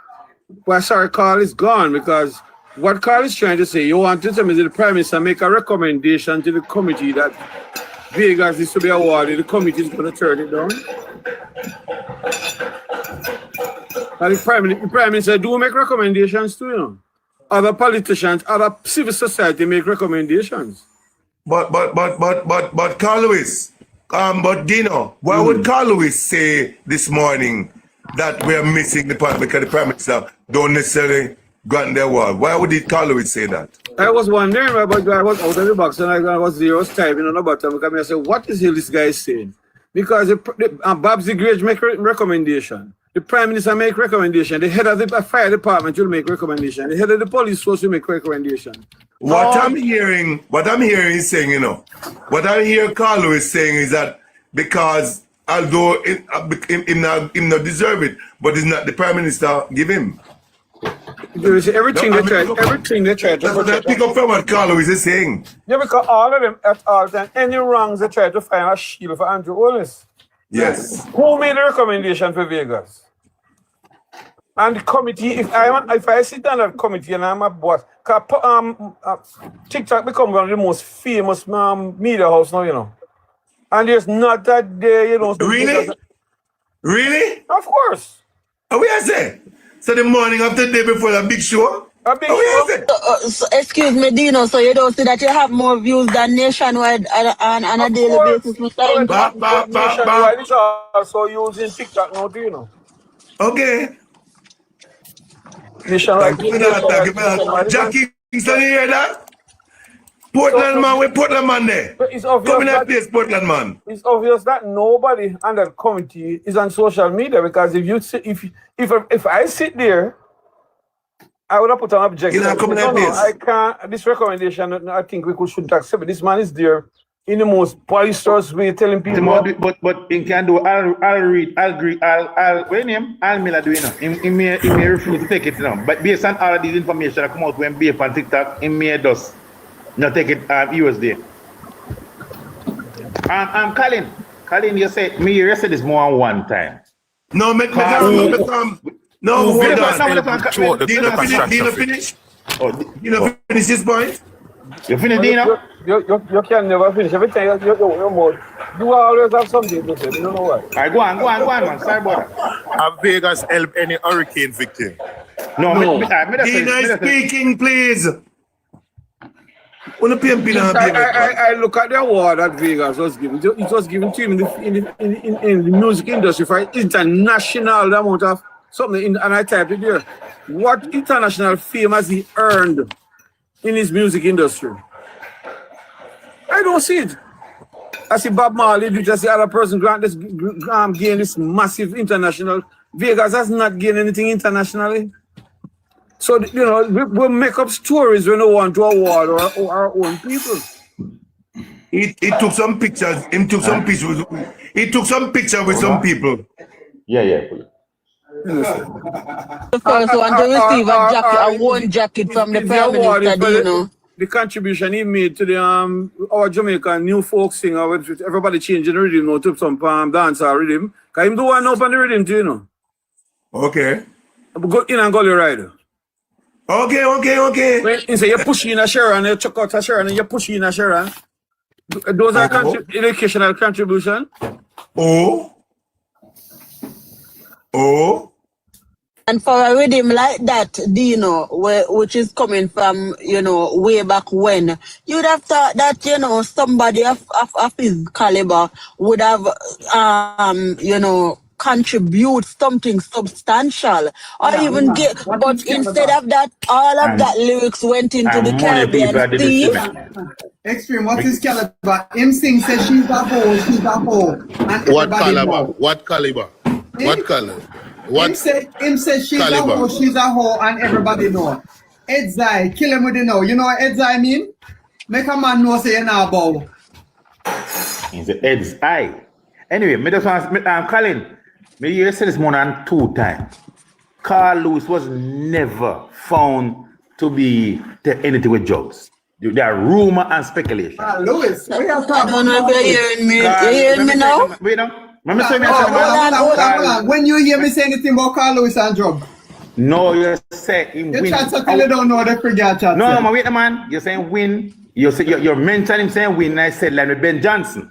Well, sorry, Carl is gone because what Carl is trying to say, you want to tell me the Prime Minister make a recommendation to the committee that Vegas is to be awarded, the committee is going to turn it down. And the Prime Minister do make recommendations too, you know. Other politicians, other civil society make recommendations. But Carl Lewis, but Dino, why would Carl Lewis say this morning that we're missing the part because the Prime Minister don't necessarily grant their word? Why would Carl Lewis say that? I was wondering about, I was out of the box and I was there, I was typing on the bottom because I said, what is this guy saying? Because Babs the Great make recommendation. The Prime Minister make recommendation. The head of the fire department will make recommendation. The head of the police force will make recommendation. What I'm hearing is saying, you know, what I hear Carlo is saying is that because although him not deserve it, but it's not the Prime Minister give him. There is everything they try to that's what I pick up from what Carlo is saying. Yeah, because all of them at all time, any wrongs they try to find a shield for Andrew Holness. Yes. Who made the recommendation for Vegas? And the committee, if I sit on that committee and I'm a boss, TikTok become one of the most famous media house now, you know. And there's not that day, you know. Really? Really? Of course. Are we say? So the morning of the day before the big show? A big show? So, excuse me, Dino, so you don't see that you have more views than Nationwide on a daily basis? Nationwide is also using TikTok now, Dino. Okay. Nationwide. Thank you for that. Jackie, you hear that? Portland man, we Portland man there. Come in that place, Portland man. It's obvious that nobody on that committee is on social media because if I sit there, I would have put an objection. I can't. This recommendation, I think we shouldn't accept it. This man is there in the most boisterous way, telling people. But he can do. I'll read. I'll agree. I'll. What name? Al Miller do it now. He may refuse to take it now. But based on all of these information that come out when be on TikTok, he may just not take it. He was there. Colin, you said you said this more than one time. No, make no, hold on. Dino finish. Dino finish this point. You finish, Dino? You can never finish. Every time you're more. You always have something to say. You don't know why. All right, go on, man. Sorry about that. Have Vegas help any hurricane victim? No. Dino speaking, please. I look at the award that Vegas was given. It was given to him in the music industry for international amount of something, and I typed it there. What international fame has he earned in his music industry? I don't see it. I see Bob Marley, you just see other person gain this massive international. Vegas has not gained anything internationally. So, you know, we'll make up stories when we want to award our own people. He took some pictures. He took some pictures with some people. Yeah. The first one to receive a one jacket from the Prime Minister, you know. The contribution he made to the our Jamaican new folk singer, with everybody changing the rhythm now to some dancehall rhythm. Because him do one up on the rhythm too, you know. Okay. Go in and Gully Rider. Okay. When you say you push in a Sharon, you chuck out a Sharon, and you push in a Sharon. Those are educational contribution. Oh. And for a rhythm like that, Dino, which is coming from, you know, way back when, you'd have thought that, you know, somebody of his caliber would have, you know, contribute something substantial or even get, but instead of that, all of that lyrics went into the Caribbean Sea. Extreme, what is caliber? Him sing says she's a hoe, and what caliber? What caliber? What color? Him say she's a hoe, and everybody know. Edzai, kill him with the know. You know what Edzai mean? Make a man know say you know bow. He's the Edzai. Anyway, me just want Colin. Me you said this more than 2 times. Carl Lewis was never found to be anything with drugs. There are rumor and speculation. Carl Lewis, we have I don't know if you're hearing me. You hearing me now? Wait now. Hold on. When you hear me say anything about Carl Lewis and drugs? No, you say him win. You chat until you don't know the figure chat. No, wait, man. You're saying win. You're mentioning him saying win. And I said like Ben Johnson.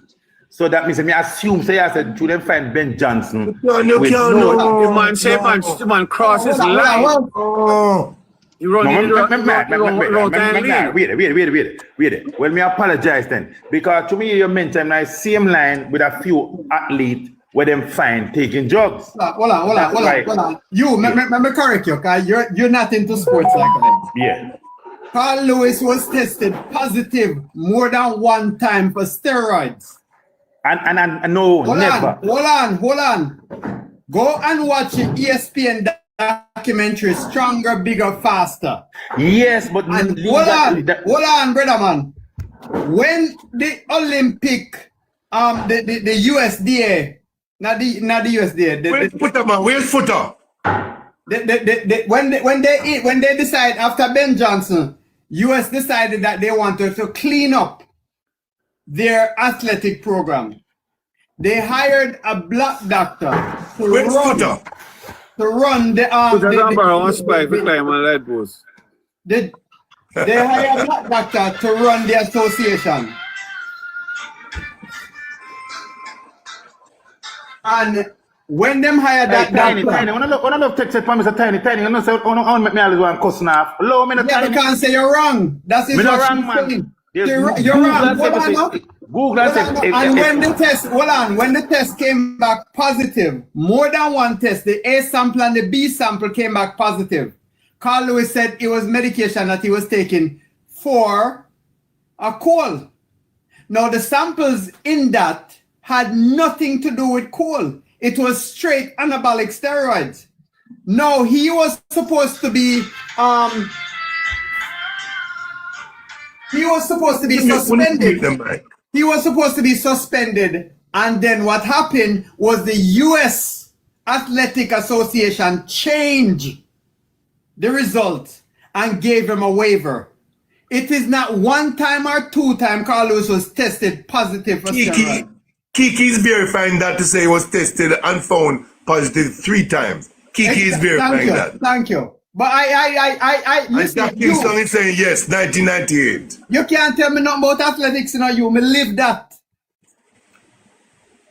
So that means me assume say I said to them find Ben Johnson. No, The man say the man cross his line. Oh. You run in the wait. Well, me apologize then. Because to me, you mentioned my same line with a few athletes where them find taking drugs. Hold on. You, let me correct you, because you're not into sports like that. Yeah. Carl Lewis was tested positive more than one time for steroids. And no, never. Hold on. Go and watch the ESPN documentary Stronger, Bigger, Faster. Yes, but and hold on, brother man. When the Olympic, the USDA, not the USDA. Where's Footer, man? Where's Footer? When they decide after Ben Johnson, US decided that they wanted to clean up their athletic program. They hired a black doctor to run the they hired a black doctor to run the association. And when them hired that tiny, doctor, when I love text it from Mr. Tiny, I know say I make me always want cussing off. Hello, me not yeah, you can't say you're wrong. That's it. Me not wrong, man. You're wrong. Google and when the test, when the test came back positive, more than one test, the A sample and the B sample came back positive. Carl Lewis said it was medication that he was taking for a cold. Now the samples in that had nothing to do with cold. It was straight anabolic steroids. No, he was supposed to be suspended. He was supposed to be suspended, and then what happened was the U.S. Athletic Association changed the result and gave him a waiver. It is not one time or two times Carl Lewis was tested positive for steroids. Kiki's verifying that to say he was tested and found positive 3 times. Kiki is verifying that. Thank you. But I listen. Kingston is saying yes, 1998. You can't tell me nothing about athletics, you me live that.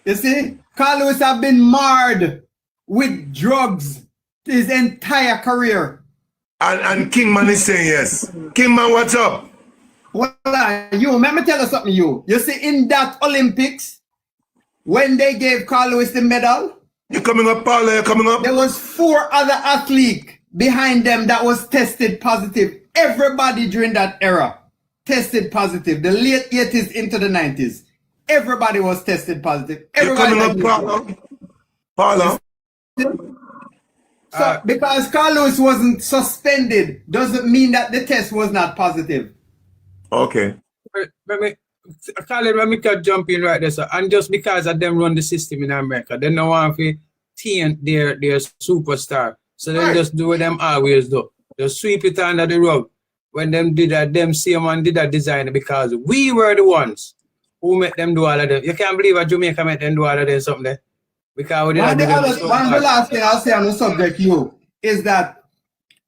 You see, Carl Lewis have been marred with drugs his entire career. And Kingman is saying yes. Kingman, what's up? Well, let me tell you something, you see, in that Olympics, when they gave Carl Lewis the medal, you're coming up, Paula, you're coming up. There was 4 other athletes behind them that was tested positive. Everybody during that era tested positive. The late 80s into the 90s. Everybody was tested positive. Everybody. You're coming up, Paula. So, because Carl Lewis wasn't suspended doesn't mean that the test was not positive. Okay. Let me jump in right there, sir. And just because of them run the system in America, they don't want to taint their superstar. So they just do what them always do. Just sweep it under the rug. When them did that, them same man did that design because we were the ones who made them do all of them. You can't believe that Jamaica made them do all of them something there. Because we didn't do them. One of the last thing I'll say on the subject, is that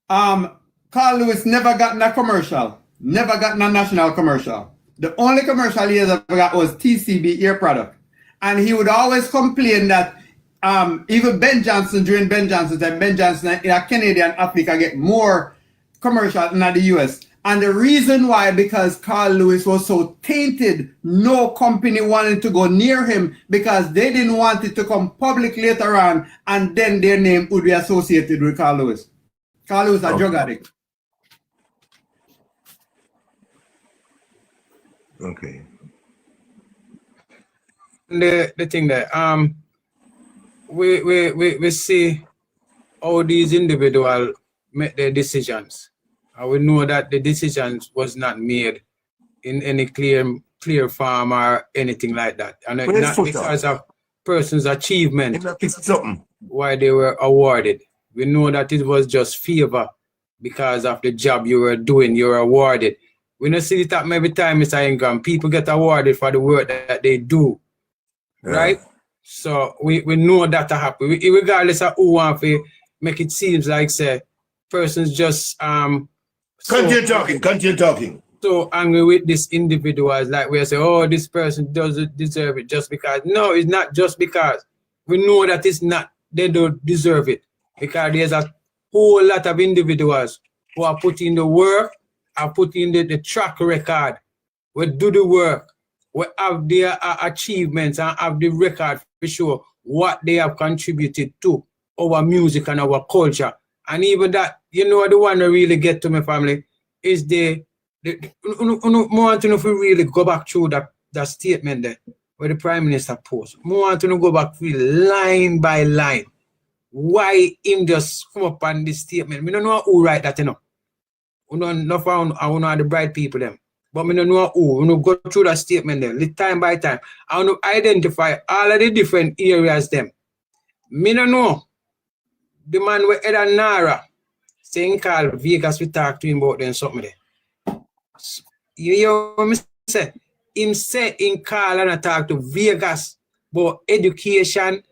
Carl Lewis never got in a commercial. Never got in a national commercial. The only commercial he ever got was TCB ear product. And he would always complain that even Ben Johnson, during Ben Johnson's time, Ben Johnson, a Canadian athlete, can get more commercial than the US. And the reason why, because Carl Lewis was so tainted, no company wanted to go near him because they didn't want it to come public later on and then their name would be associated with Carl Lewis. Carl Lewis is a drug addict. Okay. The thing that we see how these individuals make their decisions. And we know that the decisions was not made in any clear form or anything like that. And not because of person's achievement why they were awarded. We know that it was just favor because of the job you were doing, you were awarded. We don't see it happen every time, Mr. Ingram. People get awarded for the work that they do. Right? So we know that to happen. Regardless of who wants to make it seems like say persons just Continue talking. so angry with this individuals, like we say, oh, this person doesn't deserve it just because. No, it's not just because. We know that it's not, they don't deserve it. Because there's a whole lot of individuals who are putting the work, are putting the track record, we do the work, we have their achievements and have the record for sure what they have contributed to our music and our culture. And even that, you know, the one that really get to my family is the want to know if we really go back through that statement there where the Prime Minister posed. I want to know go back through line by line. Why him just come up on this statement? We don't know who write that, you know. We don't know found I want to the bright people them. But we don't know who. We don't go through that statement there, time by time. I want to identify all of the different areas them. Me don't know. The man with Ed and Nara saying call Vegas, we talk to him about them something there. You hear what me say? Him say in call and I talk to Vegas about education.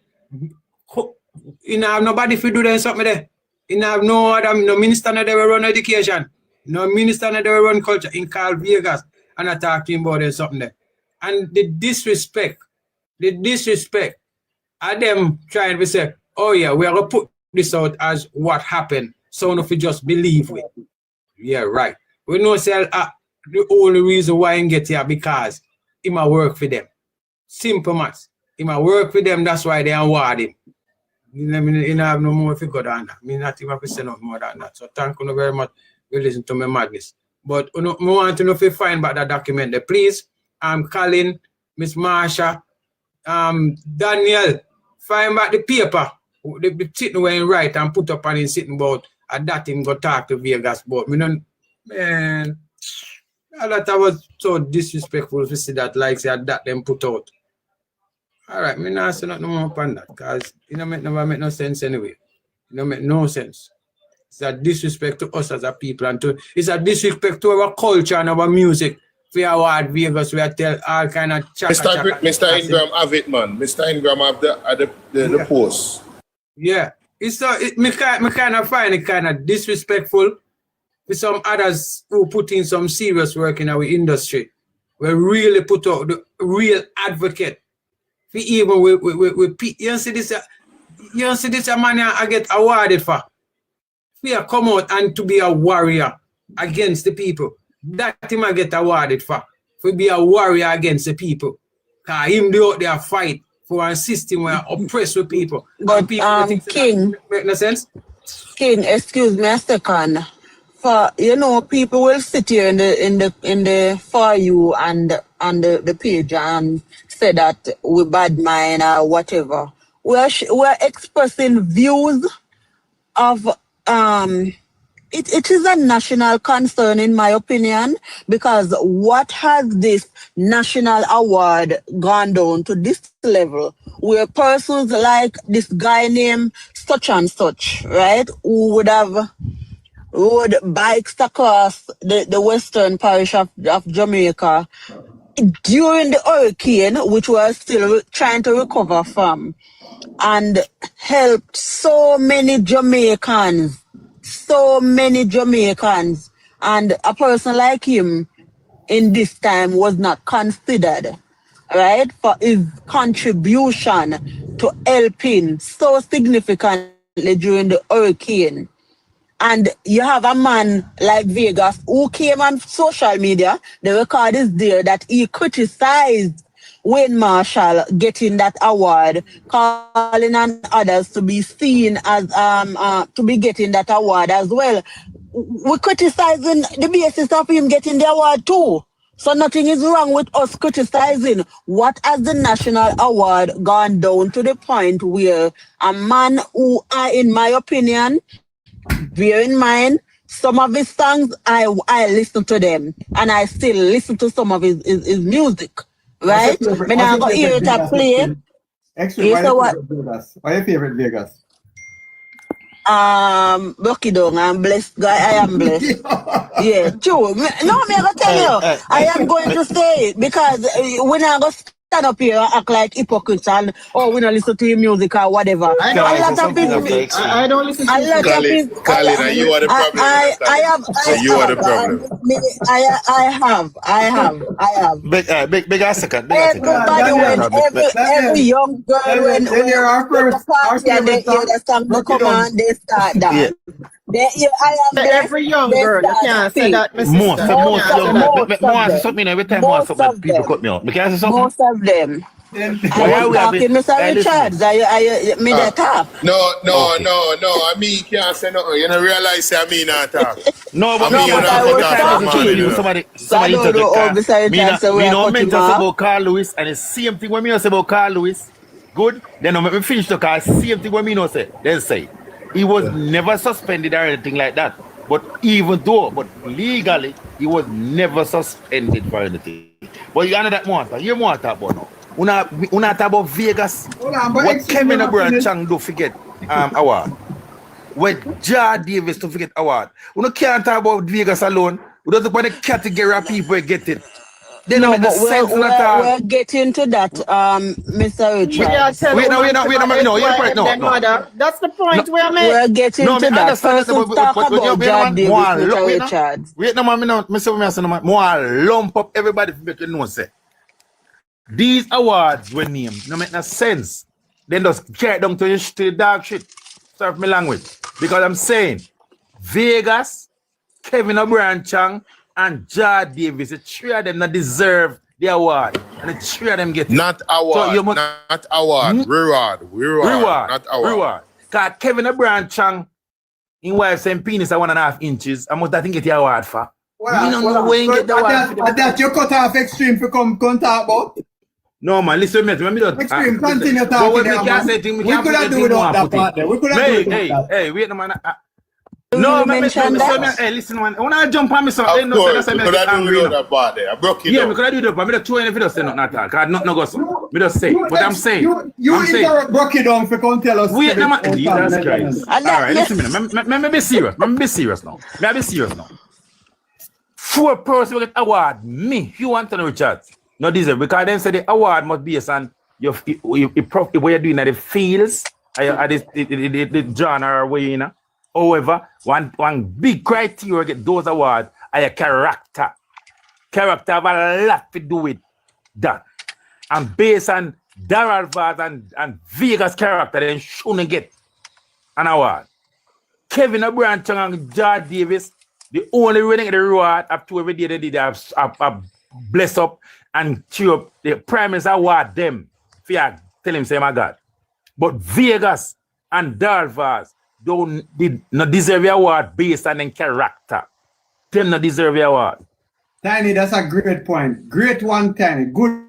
You have nobody if you do them something there. You have no other, no minister that will run education. No minister that will run culture. In call Vegas and I talk to him about them something there. And the disrespect are them trying to say, oh yeah, we are going to put this out as what happened. So if you just believe it. Yeah, right. We know say the only reason why he get here because he might work for them. Simple maths. He might work for them, that's why they award him. You have no more figure than that. I not even have to say no more than that. So thank you very much for listening to my madness. But I want to know if you find back that document there. Please, I'm calling Miss Marsha, Daniel, find back the paper. The sitting where he write and put up on him sitting about that him go talk to Vegas about. Man, that was so disrespectful to see that like say that them put out. All right, me not say nothing more upon that because it never make no sense anyway. It don't make no sense. It's a disrespect to us as a people and it's a disrespect to our culture and our music. We award Vegas, we tell all kind of Mr. Ingram have it, man. Mr. Ingram have the post. Yeah, me kind of find it kind of disrespectful with some others who put in some serious work in our industry. We really put out the real advocate. We even we you see this man I get awarded for. We are come out and to be a warrior against the people. That him I get awarded for. To be a warrior against the people. Cause him do out there fight for a system where oppress with people. But people King, make no sense? King, excuse me a second. For people will sit here in the for you and on the page and say that we bad mind or whatever. We're expressing views of it is a national concern in my opinion, because what has this national award gone down to this level where persons like this guy named such and such, right, who would have rode bikes across the western parish of Jamaica during the hurricane, which we're still trying to recover from, and helped so many Jamaicans, and a person like him in this time was not considered, right, for his contribution to helping so significantly during the hurricane. And you have a man like Vegas who came on social media, the record is there, that he criticized Wayne Marshall getting that award, calling on others to be seen as to be getting that award as well. We're criticizing the basis of him getting the award too. So nothing is wrong with us criticizing. What has the national award gone down to the point where a man who, in my opinion, bear in mind, some of his songs, I listen to them, and I still listen to some of his music, right? When I go hear it at play. Why your favorite Vegas? Bucky Dong, I'm blessed guy, I am blessed. Yeah, true. No, me I tell you, I am going to say it because when I go stand up here and act like hypocrites and we don't listen to your music or whatever. I A don't lot listen of to his music. I don't listen to a lot music. of his Khalid, now you are the problem. You are the problem. I have. Big a second. Big a second. Everybody when every young girl when Then you're our the first, party and they favorite hear song. the song they Rock it come on. on, they start Yeah. dance. They hear I am there, Every young they girl, you start can't say sing. that, my Most sister. You most can't young say that. more say something every time more something people cut me out. Me can say something. Most of them. Then I Why was we have it? talking, Mr. Hey, listen. Richards. Me the talk. No. Okay. I mean, can't say nothing. You don't realize say I mean not talk. No, but I mean, no, you but know, I I was talk talking about to you. money, Somebody So I don't know, Mr. Richards, so we me are no cut meant him to say off. about Carl Lewis and the same thing when me say about Carl Lewis. Good. Then I me finish the car. Same thing when me no say. Then say he was never suspended or anything like that. But legally he was never suspended for anything. But you know that more. You more talk about now. Una talk about Vegas. Hold on, but What extreme Kevin not O'Brien finished. Chang do forget award. When Jar Davis to forget award. We no can't talk about Vegas alone. We don't talk about the category of people who get it. They don't No, make no but sense at all. we're getting to that, Mr. We are Richards. telling Wait, no, mother. That's the point we are We're making. getting No, to me that. understand First, that, let's talk about John Davis, Mr. Richards. Wait, no, man, me say what me say, no, man. More lump up everybody to make you know, say. These awards were named, no make no sense. Then just carry it down to the dog shit. Sorry for my language. Because I'm saying, Vegas, Kevin O'Brien Chang, and Jar Davis, the three of them not deserve the award. And the three of them get it. Not award. So you must, not award. Reward. Not award. Reward. Because Kevin O'Brien Chang, in wife saying penis at 1.5 inches, I must I think get the award for. Well, We don't know where you get the award. that you cut off extreme to come talk about. No, man, listen to me. Let me just Extreme, continue talking. But there, we man. can't say thing. We could have do without that part there. We could have do without that. Hey, wait a minute. No, Hey, listen, man. When I jump on me, so Of ain't no course, sense. we could have do without that part there. I broke it Yeah, down. we could have do that, but me just throw in if you don't say nothing at all. Because nothing no go so. Me just say. But I'm saying. You interrupt broke it down if you can't tell us. Wait, no, man. Jesus Christ. All right, listen a minute. Let me be serious. Let me be serious now. 4 persons will get award. Me, Hugh Anthony Richards. No deserve because then say the award must be based on what you're doing at the fields, at the genre way, you know. However, one big criteria get those awards are your character. Character have a lot to do with that. And based on Daryl Vaz and Vegas character, then shouldn't get an award. Kevin O'Brien Chang and Jar Davis, the only winning the reward up to every day they did a bless up and cheer up the Prime Minister award them. Fear, tell him say my God. But Vegas and Darvaz did not deserve the award based on their character. Them not deserve the award. Tiny, that's a great point. Great one, Tiny. Good